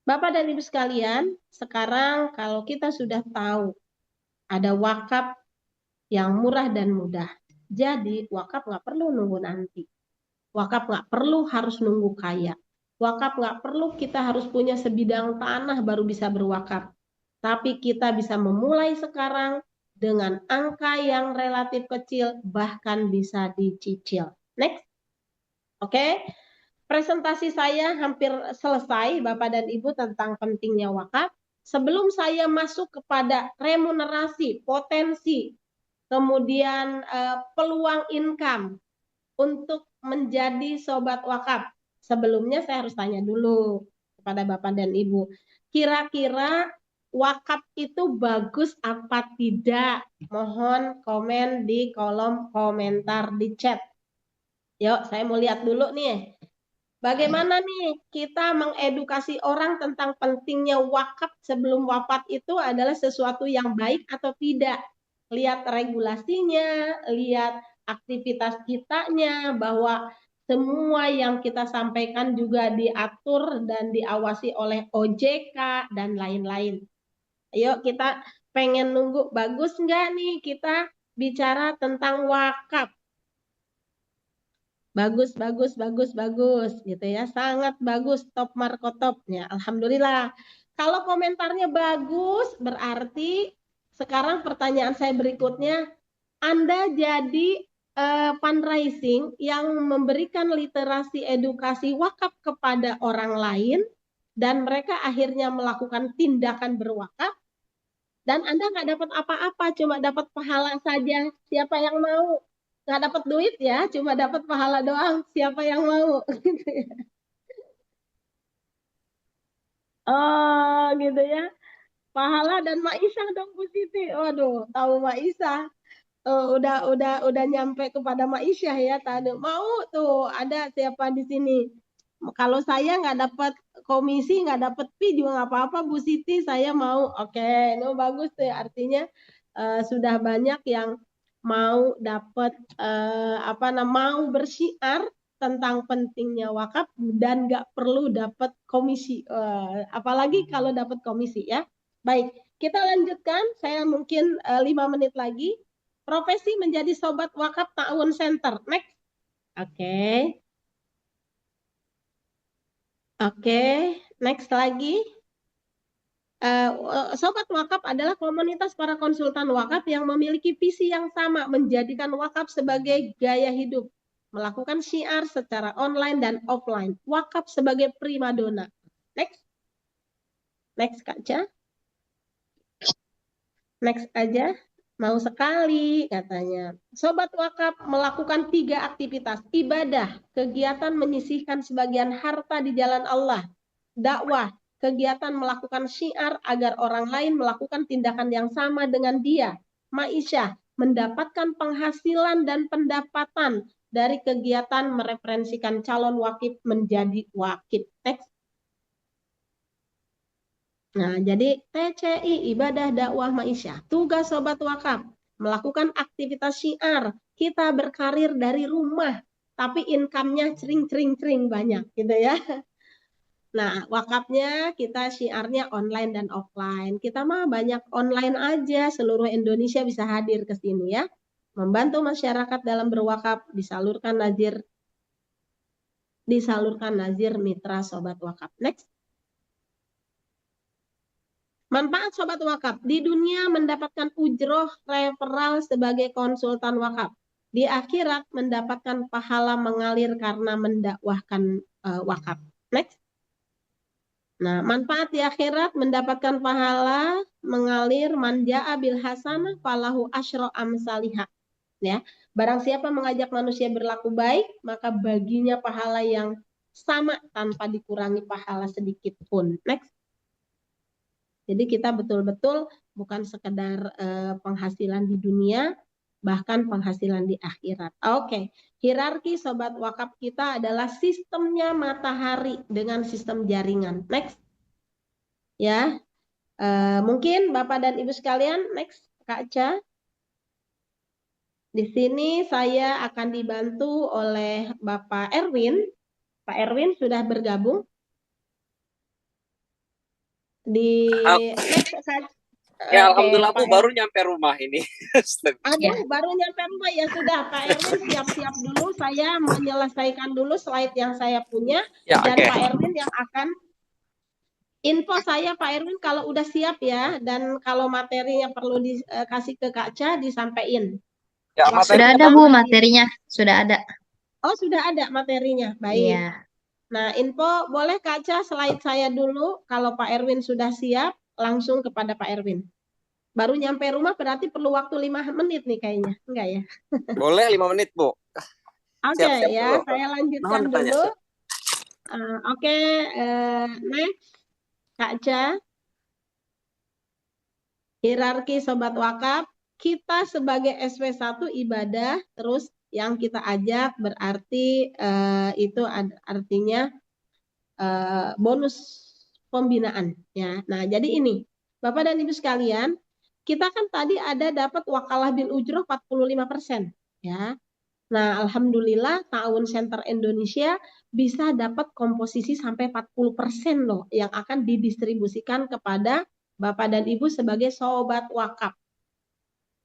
Bapak dan Ibu sekalian, sekarang kalau kita sudah tahu ada wakaf yang murah dan mudah. Jadi wakaf nggak perlu nunggu nanti. Wakaf nggak perlu harus nunggu kaya. Wakaf nggak perlu kita harus punya sebidang tanah baru bisa berwakaf. Tapi kita bisa memulai sekarang dengan angka yang relatif kecil, bahkan bisa dicicil. Next. Oke. Presentasi saya hampir selesai, Bapak dan Ibu, tentang pentingnya wakaf. Sebelum saya masuk kepada remunerasi, potensi, kemudian peluang income untuk menjadi sobat wakaf. Sebelumnya saya harus tanya dulu kepada Bapak dan Ibu. Kira-kira wakaf itu bagus apa tidak? Mohon komen di kolom komentar di chat. Yuk, saya mau lihat dulu nih. Bagaimana nih kita mengedukasi orang tentang pentingnya wakaf sebelum wafat itu adalah sesuatu yang baik atau tidak? Lihat regulasinya, lihat aktivitas kitanya, bahwa semua yang kita sampaikan juga diatur dan diawasi oleh OJK dan lain-lain. Ayo kita pengen nunggu bagus nggak nih kita bicara tentang wakaf? Bagus gitu ya, sangat bagus, top markotopnya, alhamdulillah. Kalau komentarnya bagus, berarti sekarang pertanyaan saya berikutnya, Anda jadi fundraising yang memberikan literasi edukasi wakaf kepada orang lain, dan mereka akhirnya melakukan tindakan berwakaf, dan Anda nggak dapat apa-apa, cuma dapat pahala saja. Siapa yang mau? Nggak dapat duit ya, cuma dapat pahala doang. Siapa yang mau? Oh, gitu ya. Pahala dan Maisah dong Bu Siti. Waduh, tahu Maisah. Udah nyampe kepada Maisah ya tadi. Mau tuh ada siapa di sini? Kalau saya nggak dapat komisi, nggak dapat fee juga nggak apa-apa Bu Siti, saya mau. Oke, no bagus tuh. Artinya sudah banyak yang mau dapat mau bersyiar tentang pentingnya wakaf dan nggak perlu dapat komisi. Apalagi kalau dapat komisi ya. Baik, kita lanjutkan. Saya mungkin 5 menit lagi. Profesi menjadi sobat wakaf ta'awun center. Next. Oke. Oke, next lagi. Sobat wakaf adalah komunitas para konsultan wakaf yang memiliki visi yang sama, menjadikan wakaf sebagai gaya hidup, melakukan syiar secara online dan offline, wakaf sebagai primadona. Next. Next Kak Ca. Next aja. Mau sekali katanya. Sobat wakaf melakukan 3 aktivitas: ibadah, kegiatan menyisihkan sebagian harta di jalan Allah, dakwah, kegiatan melakukan syiar agar orang lain melakukan tindakan yang sama dengan dia, ma'isyah, mendapatkan penghasilan dan pendapatan dari kegiatan mereferensikan calon wakif menjadi wakif. Next. Nah, jadi TCI, ibadah, dakwah, ma'isyah. Tugas sobat wakaf, melakukan aktivitas syiar. Kita berkarir dari rumah, tapi income-nya cering banyak, gitu ya. Nah, wakafnya kita syiarnya online dan offline. Kita mah banyak online aja, seluruh Indonesia bisa hadir ke sini ya. Membantu masyarakat dalam berwakaf, disalurkan nazir mitra sobat wakaf. Next. Manfaat sobat wakaf. Di dunia mendapatkan ujroh referral sebagai konsultan wakaf. Di akhirat mendapatkan pahala mengalir karena mendakwahkan wakaf. Next. Nah, manfaat di akhirat mendapatkan pahala mengalir manja'a bil hasanah falahu asyra amsalihah. Ya, barang siapa mengajak manusia berlaku baik, maka baginya pahala yang sama tanpa dikurangi pahala sedikit pun. Next. Jadi kita betul-betul bukan sekedar penghasilan di dunia, bahkan penghasilan di akhirat. Oke, hierarki sobat wakaf kita adalah sistemnya matahari dengan sistem jaringan. Next, ya. Mungkin Bapak dan Ibu sekalian, next, Kak Ca. Di sini saya akan dibantu oleh Bapak Erwin. Pak Erwin sudah bergabung di next, Kak. Ya, Oke, alhamdulillah Bu, Pak baru nyampe rumah ini. Aduh, baru nyampe rumah ya sudah Pak Erwin siap-siap dulu. Saya menyelesaikan dulu slide yang saya punya Ya, dan oke. Pak Erwin yang akan info saya Pak Erwin kalau udah siap ya, dan kalau materinya perlu dikasih ke Kak Ca disampaikan. Ya, Waktu Sudah materinya ada kita Bu masih- materinya, sudah ada. Oh, sudah ada materinya. Baik. Iya. Nah, info boleh Kak Ca slide saya dulu. Kalau Pak Erwin sudah siap, langsung kepada Pak Erwin. Baru nyampe rumah berarti perlu waktu 5 menit nih kayaknya. Enggak ya? boleh 5 menit Bu. Oke Siap-siap ya, dulu. saya lanjutkan Mohon bertanya. dulu. Oke, next, Kak Ca. Hierarki Sobat Wakaf, kita sebagai SW1 ibadah, terus yang kita ajak berarti itu artinya bonus pembinaan. Ya. Nah, jadi ini, Bapak dan Ibu sekalian, kita kan tadi ada dapat wakalah bil ujroh 45%. Ya. Nah, alhamdulillah Ta'awun Center Indonesia bisa dapat komposisi sampai 40% loh yang akan didistribusikan kepada Bapak dan Ibu sebagai sobat wakaf.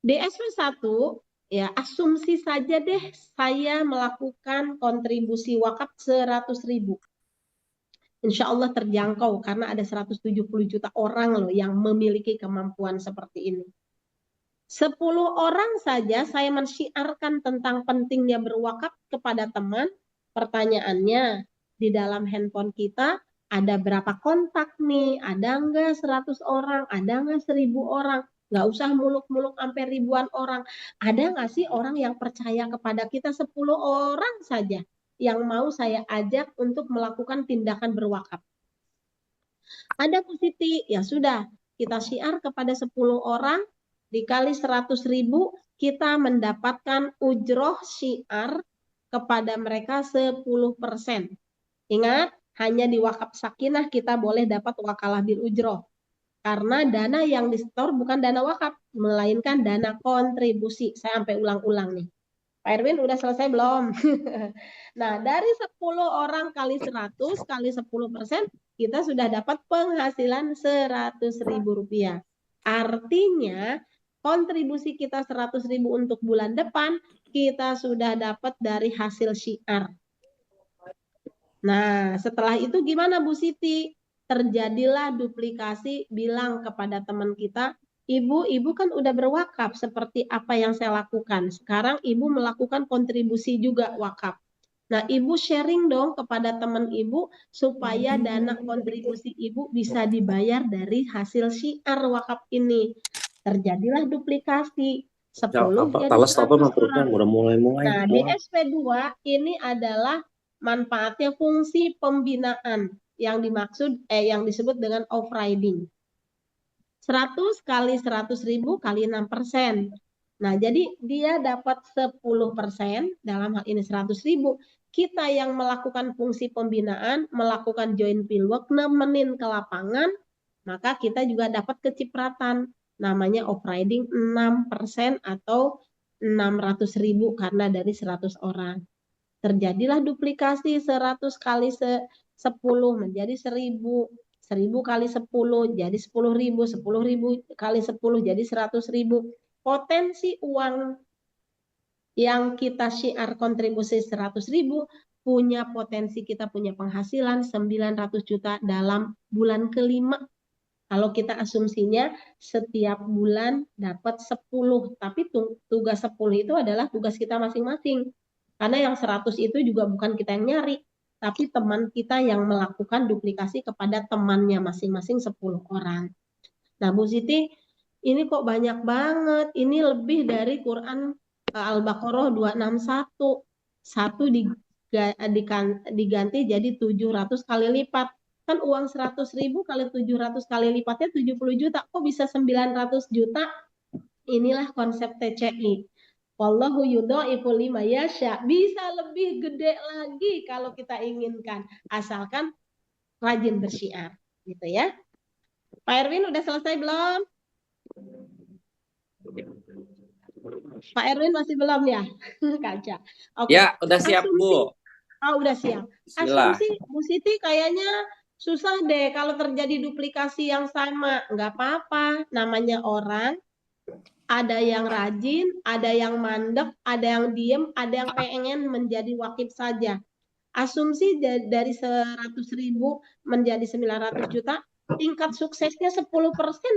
DSW 1 ya, asumsi saja deh saya melakukan kontribusi wakaf 100.000. Insya Allah terjangkau karena ada 170 juta orang loh yang memiliki kemampuan seperti ini. 10 orang saja saya mensyiarkan tentang pentingnya berwakaf kepada teman. Pertanyaannya, di dalam handphone kita ada berapa kontak nih? Ada nggak 100 orang? Ada nggak 1000 orang? Nggak usah muluk-muluk sampai ribuan orang. Ada nggak sih orang yang percaya kepada kita? 10 orang saja yang mau saya ajak untuk melakukan tindakan berwakaf. Ada Bu Siti, ya sudah, kita syiar kepada 10 orang, dikali 100.000, kita mendapatkan ujroh syiar kepada mereka 10%. Ingat, hanya di wakaf sakinah kita boleh dapat wakalah bil ujroh. Karena dana yang disetor bukan dana wakaf, melainkan dana kontribusi. Saya sampai ulang-ulang nih. Pak Erwin udah selesai belum? Nah, dari 10 orang kali 100 kali 10%, kita sudah dapat penghasilan Rp100.000. Artinya, kontribusi kita 100.000 untuk bulan depan, kita sudah dapat dari hasil syiar. Nah, setelah itu gimana Bu Siti? Terjadilah duplikasi, bilang kepada teman kita, Ibu kan udah berwakaf seperti apa yang saya lakukan. Sekarang Ibu melakukan kontribusi juga wakaf. Nah, Ibu sharing dong kepada teman Ibu supaya dana kontribusi Ibu bisa dibayar dari hasil syiar wakaf ini. Terjadilah duplikasi. 10 jadi 100 orang. Nah, di SP2 ini adalah manfaatnya fungsi pembinaan yang dimaksud yang disebut dengan off-riding. 100 kali 100.000 kali 6%. Nah, jadi dia dapat 10%, dalam hal ini 100.000. Kita yang melakukan fungsi pembinaan, melakukan joint fieldwork, nemenin ke lapangan, maka kita juga dapat kecipratan. Namanya off-riding 6% atau 600.000 karena dari 100 orang. Terjadilah duplikasi 100 kali 10 menjadi 1.000. 1.000 kali 10 jadi 10.000, 10.000 kali 10 jadi 100.000. Potensi uang yang kita syiar kontribusi 100.000 punya potensi kita punya penghasilan 900 juta dalam bulan kelima. Kalau kita asumsinya setiap bulan dapat 10, tapi tugas 10 itu adalah tugas kita masing-masing. Karena yang 100 itu juga bukan kita yang nyari, tapi teman kita yang melakukan duplikasi kepada temannya masing-masing 10 orang. Nah, Bu Siti, ini kok banyak banget. Ini lebih dari Quran Al-Baqarah 261. Satu diganti jadi 700 kali lipat. Kan uang 100.000 kali 700 kali lipatnya 70 juta. Kok bisa 900 juta? Inilah konsep TCI. Wallahu yudhaifu liman yasha. Bisa lebih gede lagi kalau kita inginkan, asalkan rajin bersyiar, gitu ya. Pak Erwin udah selesai belum? Pak Erwin masih belum ya? Kaca. Oke. Ya, udah siap, Asumsi. Bu. Oh, udah siap. Bismillah. Asumsi Bu Siti kayaknya susah deh kalau terjadi duplikasi yang sama. Nggak apa-apa, namanya orang. Ada yang rajin, ada yang mandek, ada yang diem, ada yang pengen menjadi wakif saja. Asumsi dari 100.000 menjadi 900 juta, tingkat suksesnya 10%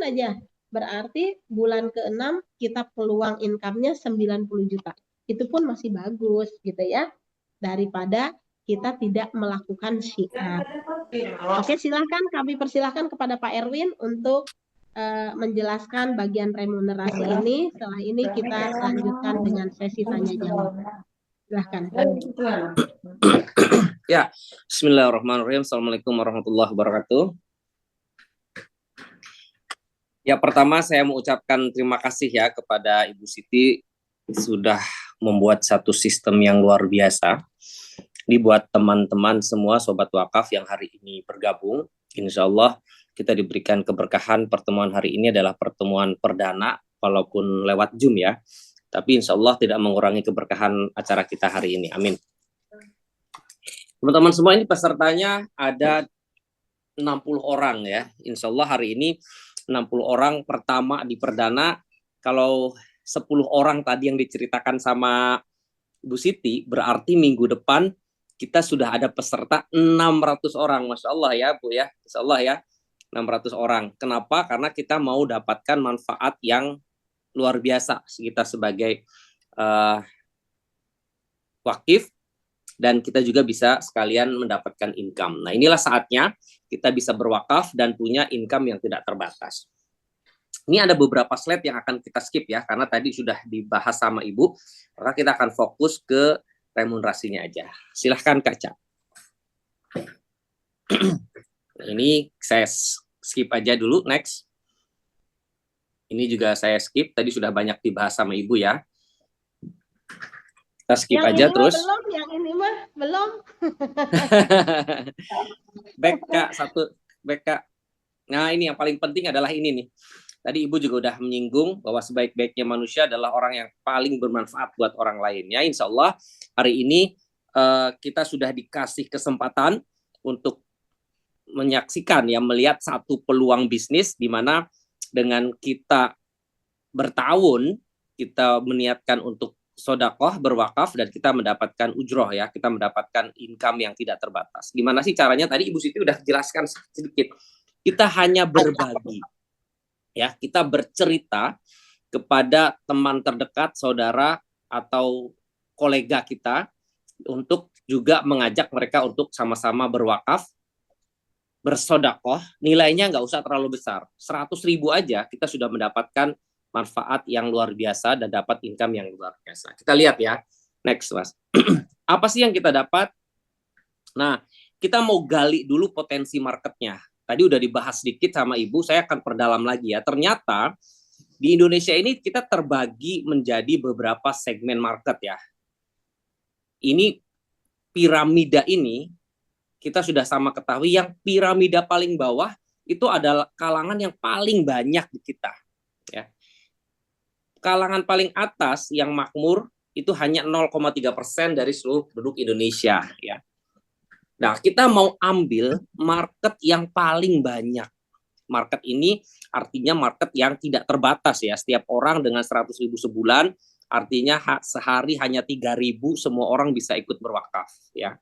aja. Berarti bulan ke-6 kita peluang income-nya 90 juta. Itu pun masih bagus gitu ya. Daripada kita tidak melakukan syiar. Oke, silahkan kami persilahkan kepada Pak Erwin untuk menjelaskan bagian remunerasi ini. Setelah ini kita lanjutkan dengan sesi tanya jawab. Silahkan. Ya, bismillahirrahmanirrahim. Assalamualaikum warahmatullahi wabarakatuh. Ya, pertama saya mengucapkan terima kasih ya kepada Ibu Siti sudah membuat satu sistem yang luar biasa. Ini buat teman-teman semua Sobat Wakaf yang hari ini bergabung. Insya Allah kita diberikan keberkahan. Pertemuan hari ini adalah pertemuan perdana, walaupun lewat Zoom ya. Tapi insya Allah tidak mengurangi keberkahan acara kita hari ini. Amin. Teman-teman semua, ini pesertanya ada 60 orang ya. Insya Allah hari ini 60 orang pertama di perdana. Kalau 10 orang tadi yang diceritakan sama Bu Siti, berarti minggu depan kita sudah ada peserta 600 orang. Masya Allah ya Bu ya. Insya Allah ya. 600 orang. Kenapa? Karena kita mau dapatkan manfaat yang luar biasa kita sebagai wakif, dan kita juga bisa sekalian mendapatkan income. Nah, inilah saatnya kita bisa berwakaf dan punya income yang tidak terbatas. Ini ada beberapa slide yang akan kita skip ya, karena tadi sudah dibahas sama Ibu, maka kita akan fokus ke remunerasinya aja. Silahkan Kak Ca. Ini saya skip aja dulu, next. Ini juga saya skip, tadi sudah banyak dibahas sama Ibu ya. Kita skip yang aja ini terus. Belum, yang ini mah belum. Back Kak, satu back Kak. Nah, ini yang paling penting adalah ini nih. Tadi Ibu juga udah menyinggung bahwa sebaik-baiknya manusia adalah orang yang paling bermanfaat buat orang lain. Ya, insya Allah hari ini kita sudah dikasih kesempatan untuk menyaksikan ya, melihat satu peluang bisnis di mana dengan kita bertahun kita meniatkan untuk sodakoh, berwakaf, dan kita mendapatkan ujroh ya, kita mendapatkan income yang tidak terbatas. Gimana sih caranya? Tadi Ibu Siti udah jelaskan sedikit. Kita hanya berbagi ya, kita bercerita kepada teman terdekat, saudara atau kolega kita untuk juga mengajak mereka untuk sama-sama berwakaf, bersodakoh. Nilainya nggak usah terlalu besar, 100.000 aja kita sudah mendapatkan manfaat yang luar biasa dan dapat income yang luar biasa. Kita lihat ya, next Mas. Apa sih yang kita dapat? Nah, kita mau gali dulu potensi marketnya. Tadi udah dibahas sedikit sama Ibu, saya akan perdalam lagi ya. Ternyata di Indonesia ini kita terbagi menjadi beberapa segmen market ya. Ini piramida ini kita sudah sama ketahui, yang piramida paling bawah itu adalah kalangan yang paling banyak di kita ya. Kalangan paling atas yang makmur itu hanya 0,3% dari seluruh penduduk Indonesia ya. Nah, kita mau ambil market yang paling banyak. Market ini artinya market yang tidak terbatas ya. Setiap orang dengan 100.000 sebulan, artinya sehari hanya 3.000, semua orang bisa ikut berwakaf ya.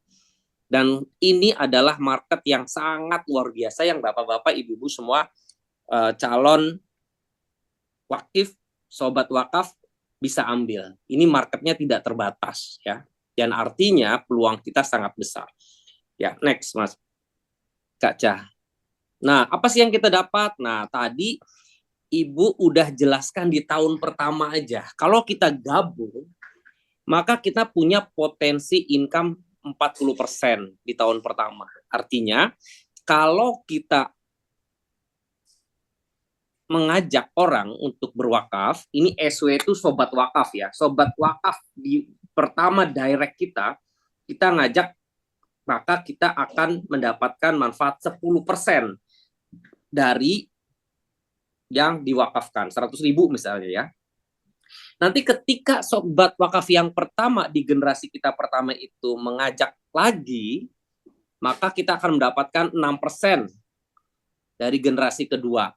Dan ini adalah market yang sangat luar biasa yang Bapak-bapak, Ibu-ibu semua calon wakif, sobat wakaf bisa ambil. Ini marketnya tidak terbatas ya. Dan artinya peluang kita sangat besar. Ya, next Mas. Kak Cah. Nah, apa sih yang kita dapat? Nah, tadi Ibu udah jelaskan di tahun pertama aja. Kalau kita gabung, maka kita punya potensi income 40% di tahun pertama. Artinya, kalau kita mengajak orang untuk berwakaf, ini SW itu sobat wakaf ya. Sobat wakaf di pertama direct kita ngajak, maka kita akan mendapatkan manfaat 10% dari yang diwakafkan, 100.000 misalnya ya. Nanti ketika sobat wakaf yang pertama di generasi kita pertama itu mengajak lagi, maka kita akan mendapatkan 6% dari generasi kedua.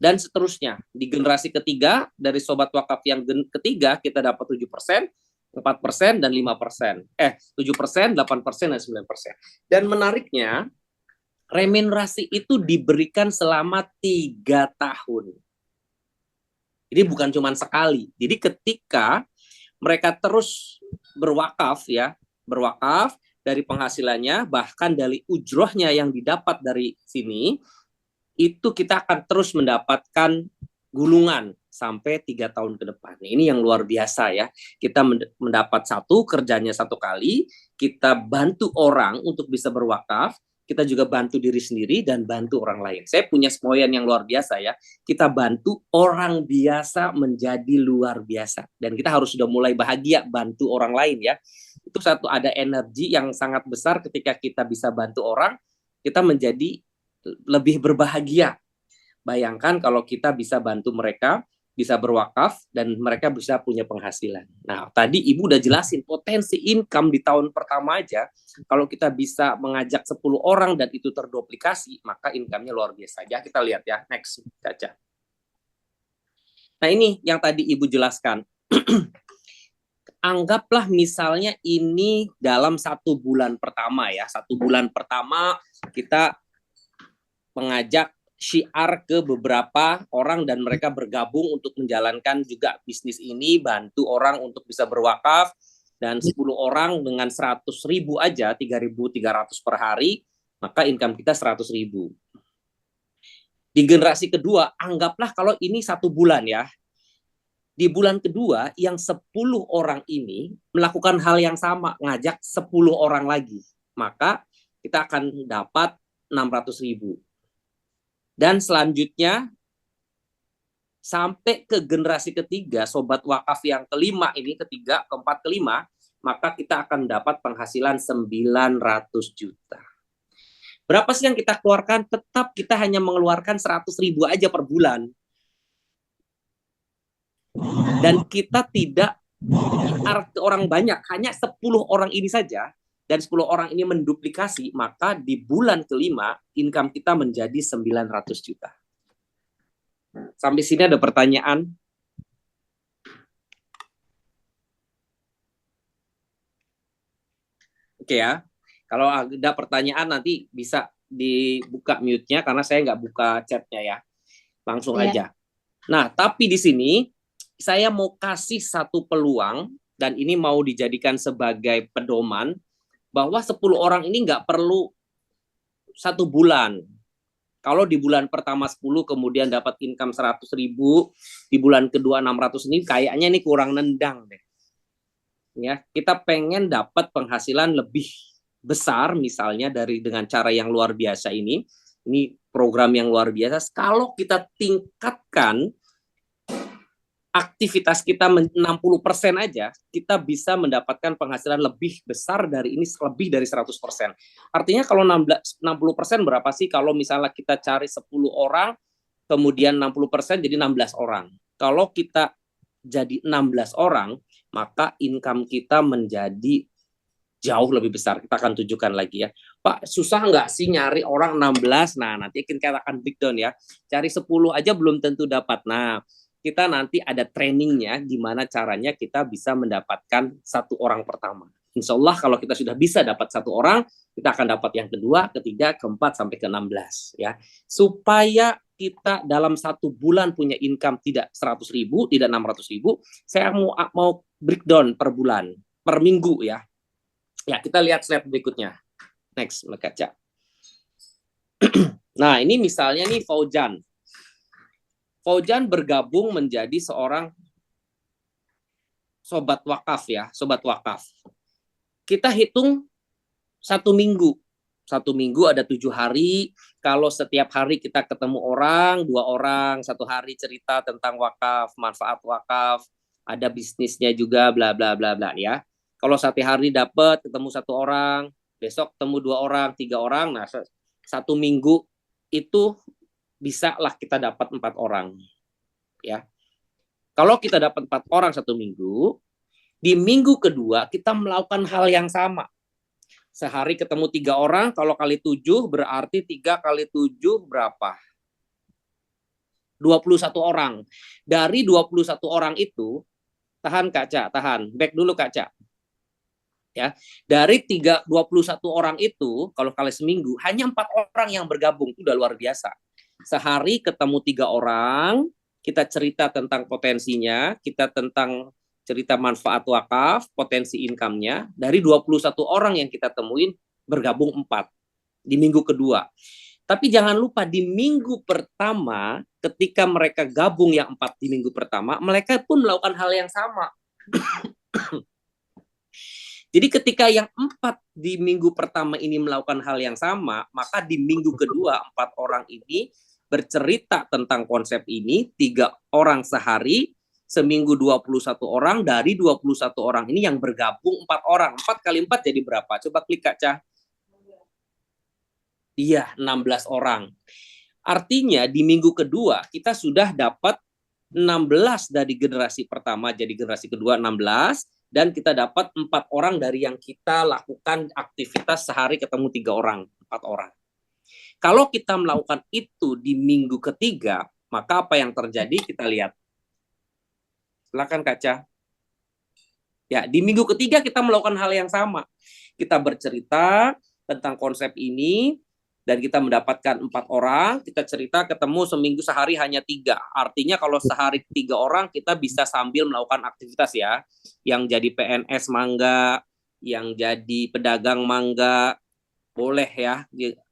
Dan seterusnya. Di generasi ketiga, dari sobat wakaf yang ketiga, kita dapat 7%, 4%, dan 5%. 7%, 8%, dan 9%. Dan menariknya, remunerasi itu diberikan selama 3 tahun. Jadi bukan cuma sekali. Jadi ketika mereka terus berwakaf ya, berwakaf dari penghasilannya, bahkan dari ujrohnya yang didapat dari sini, itu kita akan terus mendapatkan gulungan sampai 3 tahun ke depan. Ini yang luar biasa ya. Kita mendapat kerjanya 1 kali, kita bantu orang untuk bisa berwakaf, kita juga bantu diri sendiri dan bantu orang lain. Saya punya semboyan yang luar biasa ya. Kita bantu orang biasa menjadi luar biasa. Dan kita harus sudah mulai bahagia bantu orang lain ya. Itu satu, ada energi yang sangat besar ketika kita bisa bantu orang, kita menjadi lebih berbahagia. Bayangkan kalau kita bisa bantu mereka, bisa berwakaf, dan mereka bisa punya penghasilan. Nah, tadi Ibu udah jelasin potensi income di tahun pertama aja, kalau kita bisa mengajak 10 orang dan itu terduplikasi, maka income-nya luar biasa. Ya, kita lihat ya, next, Caca. Nah, ini yang tadi Ibu jelaskan. Anggaplah misalnya ini dalam 1 bulan pertama ya, 1 bulan pertama kita mengajak syiar ke beberapa orang dan mereka bergabung untuk menjalankan juga bisnis ini, bantu orang untuk bisa berwakaf, dan 10 orang dengan 100.000 aja, 3.300 per hari, maka income kita 100.000. Di generasi kedua, anggaplah kalau ini 1 bulan ya, di bulan kedua yang 10 orang ini melakukan hal yang sama, ngajak 10 orang lagi, maka kita akan dapat 600.000. Dan selanjutnya sampai ke generasi ketiga, sobat wakaf yang kelima ini, ketiga, keempat, kelima, maka kita akan dapat penghasilan 900 juta. Berapa sih yang kita keluarkan? Tetap kita hanya mengeluarkan 100.000 aja per bulan. Dan kita tidak ke orang banyak, hanya 10 orang ini saja. Dan 10 orang ini menduplikasi, maka di bulan kelima income kita menjadi 900 juta. Sampai sini ada pertanyaan? Oke ya, kalau ada pertanyaan nanti bisa dibuka mute-nya karena saya nggak buka chat-nya ya. Langsung aja. Nah, tapi di sini saya mau kasih satu peluang dan ini mau dijadikan sebagai pedoman bahwa 10 orang ini nggak perlu 1 bulan. Kalau di bulan pertama 10 kemudian dapat income 100.000, di bulan kedua 600 ini kayaknya ini kurang nendang deh. Ya, kita pengen dapat penghasilan lebih besar misalnya dengan cara yang luar biasa ini. Ini program yang luar biasa. Kalau kita tingkatkan aktivitas kita 60% aja, kita bisa mendapatkan penghasilan lebih besar dari ini, lebih dari 100%. Artinya kalau 60% berapa sih kalau misalnya kita cari 10 orang, kemudian 60% jadi 16 orang. Kalau kita jadi 16 orang, maka income kita menjadi jauh lebih besar. Kita akan tunjukkan lagi ya. Pak, susah nggak sih nyari orang 16? Nah, nanti kita akan breakdown ya. Cari 10 aja belum tentu dapat. Nah, kita nanti ada trainingnya gimana caranya kita bisa mendapatkan 1 orang pertama. Insya Allah kalau kita sudah bisa dapat 1 orang, kita akan dapat yang kedua, ketiga, keempat, sampai ke 16 ya. Supaya kita dalam 1 bulan punya income tidak 100.000, tidak 600.000, saya mau breakdown per bulan, per minggu ya. Ya, kita lihat slide berikutnya. Next, Caca. Nah, ini misalnya nih Faujan. Faujan bergabung menjadi seorang sobat wakaf ya, sobat wakaf. Kita hitung 1 minggu. Satu minggu ada 7 hari. Kalau setiap hari kita ketemu orang, 2 orang, satu hari cerita tentang wakaf, manfaat wakaf, ada bisnisnya juga, bla bla bla bla ya. Kalau satu hari dapat ketemu 1 orang, besok ketemu 2 orang, 3 orang, nah satu minggu itu bisa lah kita dapat 4 orang. Ya. Kalau kita dapat 4 orang satu minggu, di minggu kedua kita melakukan hal yang sama. Sehari ketemu 3 orang, kalau kali 7 berarti 3 kali 7 berapa? 21 orang. Dari 21 orang itu, tahan Kak Ca, tahan. Back dulu Kak Ca. Ya, dari 21 orang itu, kalau kali seminggu, hanya 4 orang yang bergabung. Itu udah luar biasa. Sehari ketemu 3 orang, kita cerita tentang potensinya, kita tentang cerita manfaat wakaf, potensi income-nya. Dari 21 orang yang kita temuin, bergabung 4 di minggu kedua. Tapi jangan lupa di minggu pertama, ketika mereka gabung yang 4 di minggu pertama, mereka pun melakukan hal yang sama. Jadi ketika yang 4 di minggu pertama ini melakukan hal yang sama, maka di minggu kedua 4 orang ini bercerita tentang konsep ini, 3 orang sehari, seminggu 21 orang, dari 21 orang ini yang bergabung 4 orang. 4 kali 4 jadi berapa? Coba klik Kak Cah. Iya, 16 orang. Artinya di minggu kedua kita sudah dapat 16 dari generasi pertama jadi generasi kedua 16, dan kita dapat 4 orang dari yang kita lakukan aktivitas sehari ketemu 3 orang, 4 orang. Kalau kita melakukan itu di minggu ketiga, maka apa yang terjadi kita lihat. Silakan Kak Cah. Ya, di minggu ketiga kita melakukan hal yang sama. Kita bercerita tentang konsep ini, dan kita mendapatkan 4 orang, kita cerita ketemu seminggu sehari hanya 3. Artinya kalau sehari 3 orang, kita bisa sambil melakukan aktivitas ya. Yang jadi PNS mangga, yang jadi pedagang mangga, boleh ya.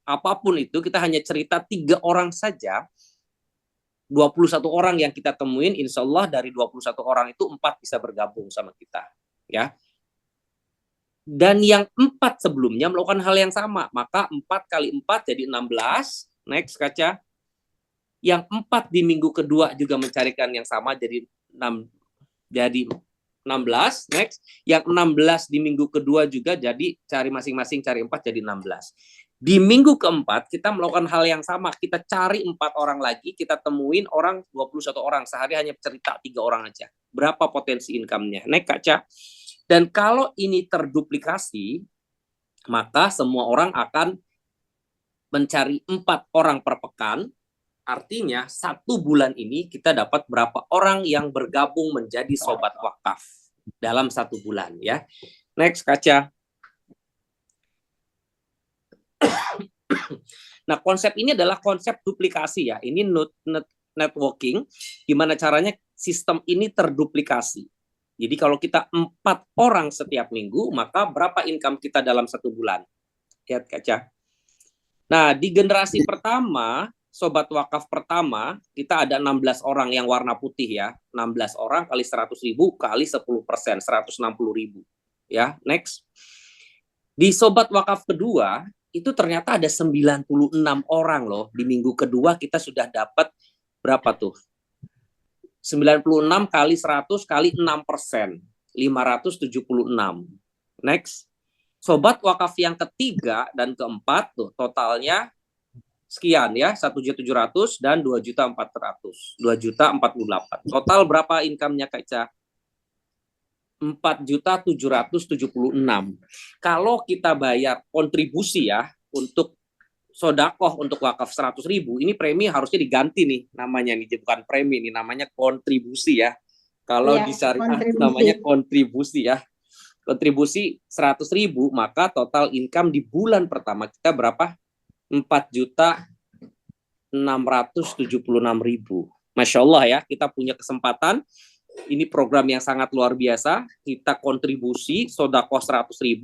Apapun itu, kita hanya cerita 3 orang saja. 21 orang yang kita temuin, insya Allah dari 21 orang itu 4 bisa bergabung sama kita. Ya. Dan yang 4 sebelumnya melakukan hal yang sama. Maka 4 kali 4 jadi 16. Next, Kaca. Yang 4 di minggu kedua juga mencarikan yang sama, jadi 16. Next. Yang 16 di minggu kedua juga jadi cari masing-masing, cari 4 jadi 16. Di minggu keempat kita melakukan hal yang sama. Kita cari 4 orang lagi, kita temuin orang 21 orang. Sehari hanya cerita 3 orang aja. Berapa potensi income-nya? Next, Kaca. Dan kalau ini terduplikasi, maka semua orang akan mencari 4 orang per pekan. Artinya 1 bulan ini kita dapat berapa orang yang bergabung menjadi sobat wakaf dalam 1 bulan ya. Next, Kaca. Nah, konsep ini adalah konsep duplikasi ya. Ini networking, gimana caranya sistem ini terduplikasi. Jadi kalau kita 4 orang setiap minggu, maka berapa income kita dalam 1 bulan? Lihat Kaca. Nah, di generasi pertama, sobat wakaf pertama, kita ada 16 orang yang warna putih ya. 16 orang kali 100.000 kali 10%, 160.000. Ya, next. Di sobat wakaf kedua, itu ternyata ada 96 orang loh. Di minggu kedua kita sudah dapat berapa tuh? 96 kali 100 kali 6%. 576. Next. Sobat wakaf yang ketiga dan keempat tuh totalnya sekian ya, 1.700.000 dan 2.400.000. 2.048. Total berapa income-nya Kak Ica? 4.776. Kalau kita bayar kontribusi ya untuk sodakoh untuk wakaf 100.000, ini premi harusnya diganti nih namanya nih, bukan premi nih, namanya kontribusi ya. Kalau Ya, di syariah kontribusi. namanya kontribusi ya. Kontribusi 100.000, maka total income di bulan pertama kita berapa? 4.676.000. Masya Allah ya, kita punya kesempatan. Ini program yang sangat luar biasa. Kita kontribusi sodakoh 100.000,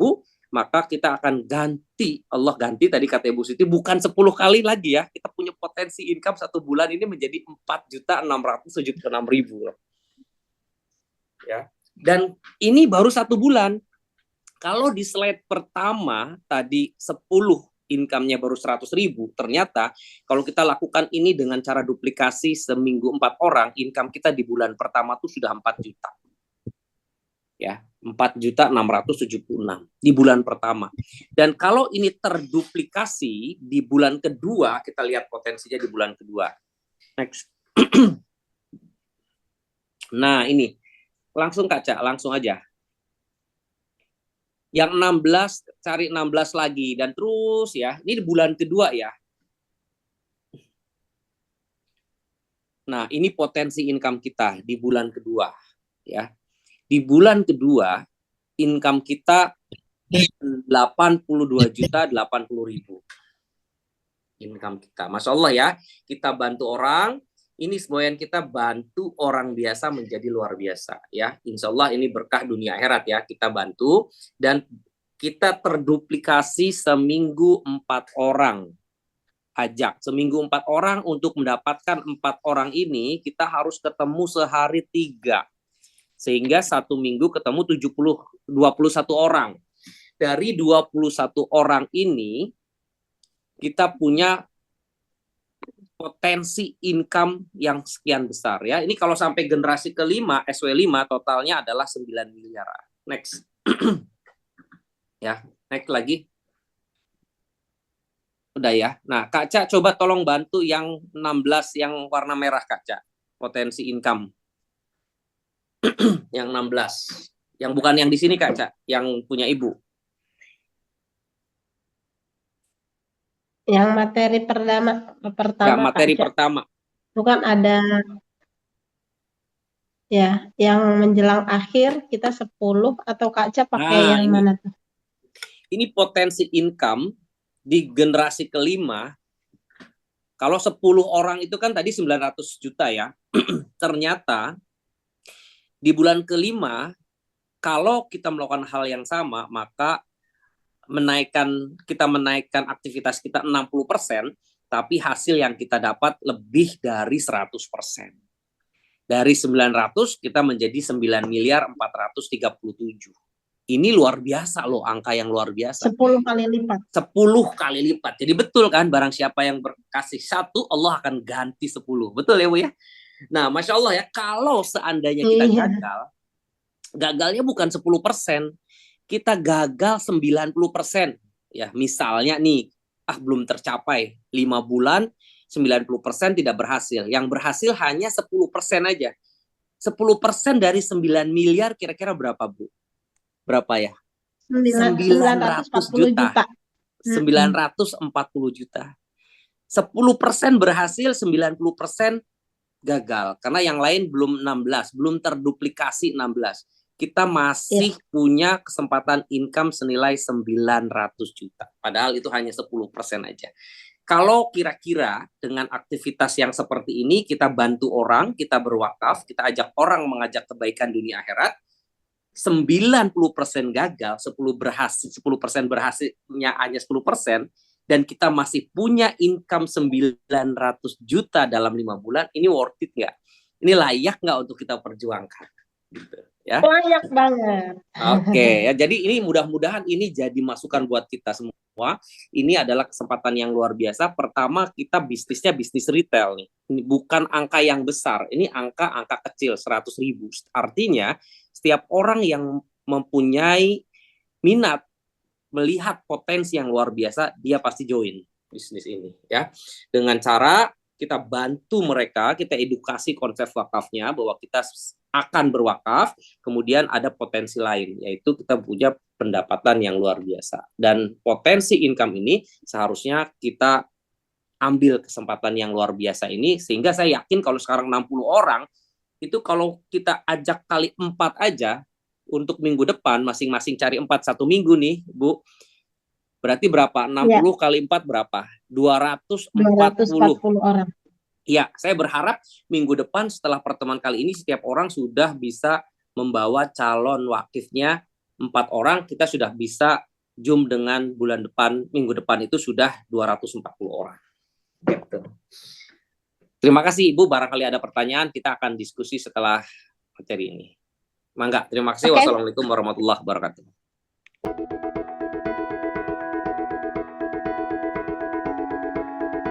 maka kita akan ganti. Allah ganti tadi kata Ibu Siti, bukan 10 kali lagi ya. Kita punya potensi income 1 bulan ini menjadi 4.676.000. Ya. Dan ini baru 1 bulan. Kalau di slide pertama tadi 10 income-nya baru 100.000, ternyata kalau kita lakukan ini dengan cara duplikasi seminggu 4 orang, income kita di bulan pertama tuh sudah 4 juta. Ya, 4.676 di bulan pertama. Dan kalau ini terduplikasi di bulan kedua, kita lihat potensinya di bulan kedua. Next. Nah, ini langsung Kak, langsung aja. Yang 16 cari 16 lagi dan terus ya. Ini di bulan kedua ya. Nah, ini potensi income kita di bulan kedua ya. Di bulan kedua income kita 82.080.000 income kita. Masya Allah ya, kita bantu orang, ini semboyan kita bantu orang biasa menjadi luar biasa ya. Insya Allah ini berkah dunia akhirat ya, kita bantu dan kita terduplikasi seminggu 4 orang. Ajak seminggu 4 orang, untuk mendapatkan 4 orang ini kita harus ketemu sehari 3. Sehingga 1 minggu ketemu 21 orang. Dari 21 orang ini kita punya potensi income yang sekian besar ya. Ini kalau sampai generasi kelima SW5 totalnya adalah 9 miliar. Next. Ya, next lagi. Udah ya. Nah, Kak Ca coba tolong bantu yang 16 yang warna merah Kak Ca. Potensi income. Yang 16. Yang bukan yang di sini Kak Ca, yang punya Ibu. Yang materi pertama Ya, materi Kak Ca. pertama. Bukan ada ya, yang menjelang akhir kita 10 atau Kak Ca pakai Nah, yang mana tuh? Ini potensi income di generasi kelima. Kalau 10 orang itu kan tadi 900 juta ya. Ternyata di bulan kelima, kalau kita melakukan hal yang sama, maka kita menaikkan aktivitas kita 60%, tapi hasil yang kita dapat lebih dari 100%. Dari 900 kita menjadi 9.437. Ini luar biasa loh, angka yang luar biasa. 10 kali lipat. 10 kali lipat. Jadi betul kan, barang siapa yang berkasih 1, Allah akan ganti 10. Betul ya Bu ya? Nah, Masya Allah ya, kalau seandainya kita gagalnya bukan 10%, kita gagal 90%. Ya, misalnya nih, belum tercapai 5 bulan, 90% tidak berhasil. Yang berhasil hanya 10% aja. 10% dari 9 miliar kira-kira berapa, Bu? Berapa ya? 900 juta. 940 juta. 10% berhasil, 90% gagal. Karena yang lain belum 16, belum terduplikasi 16. Kita masih punya kesempatan income senilai 900 juta. Padahal itu hanya 10% aja. Kalau kira-kira dengan aktivitas yang seperti ini, kita bantu orang, kita berwakaf, kita ajak orang mengajak kebaikan dunia akhirat, 90% gagal, 10% berhasilnya hanya 10%, dan kita masih punya income 900 juta dalam 5 bulan, ini worth it nggak? Ini layak nggak untuk kita perjuangkan? Gitu, ya. Layak banget. Oke, ya, jadi ini mudah-mudahan ini jadi masukan buat kita semua. Ini adalah kesempatan yang luar biasa. Pertama, kita bisnisnya bisnis retail nih. Ini bukan angka yang besar, ini angka kecil, 100.000. Artinya, setiap orang yang mempunyai minat melihat potensi yang luar biasa, dia pasti join bisnis ini ya. Dengan cara kita bantu mereka, kita edukasi konsep wakafnya bahwa kita akan berwakaf, kemudian ada potensi lain, yaitu kita punya pendapatan yang luar biasa. Dan potensi income ini seharusnya kita ambil kesempatan yang luar biasa ini, sehingga saya yakin kalau sekarang 60 orang, itu kalau kita ajak kali 4 aja, untuk minggu depan, masing-masing cari 4 1 minggu nih, Bu. Berarti berapa? 60 kali 4 berapa? 240 orang. Ya, saya berharap minggu depan setelah pertemuan kali ini setiap orang sudah bisa membawa calon wakifnya 4 orang, kita sudah bisa zoom dengan bulan depan, minggu depan itu sudah 240 orang. Gitu. Terima kasih Ibu, barangkali ada pertanyaan, kita akan diskusi setelah materi ini. Mangga, terima kasih. Wassalamualaikum warahmatullahi wabarakatuh.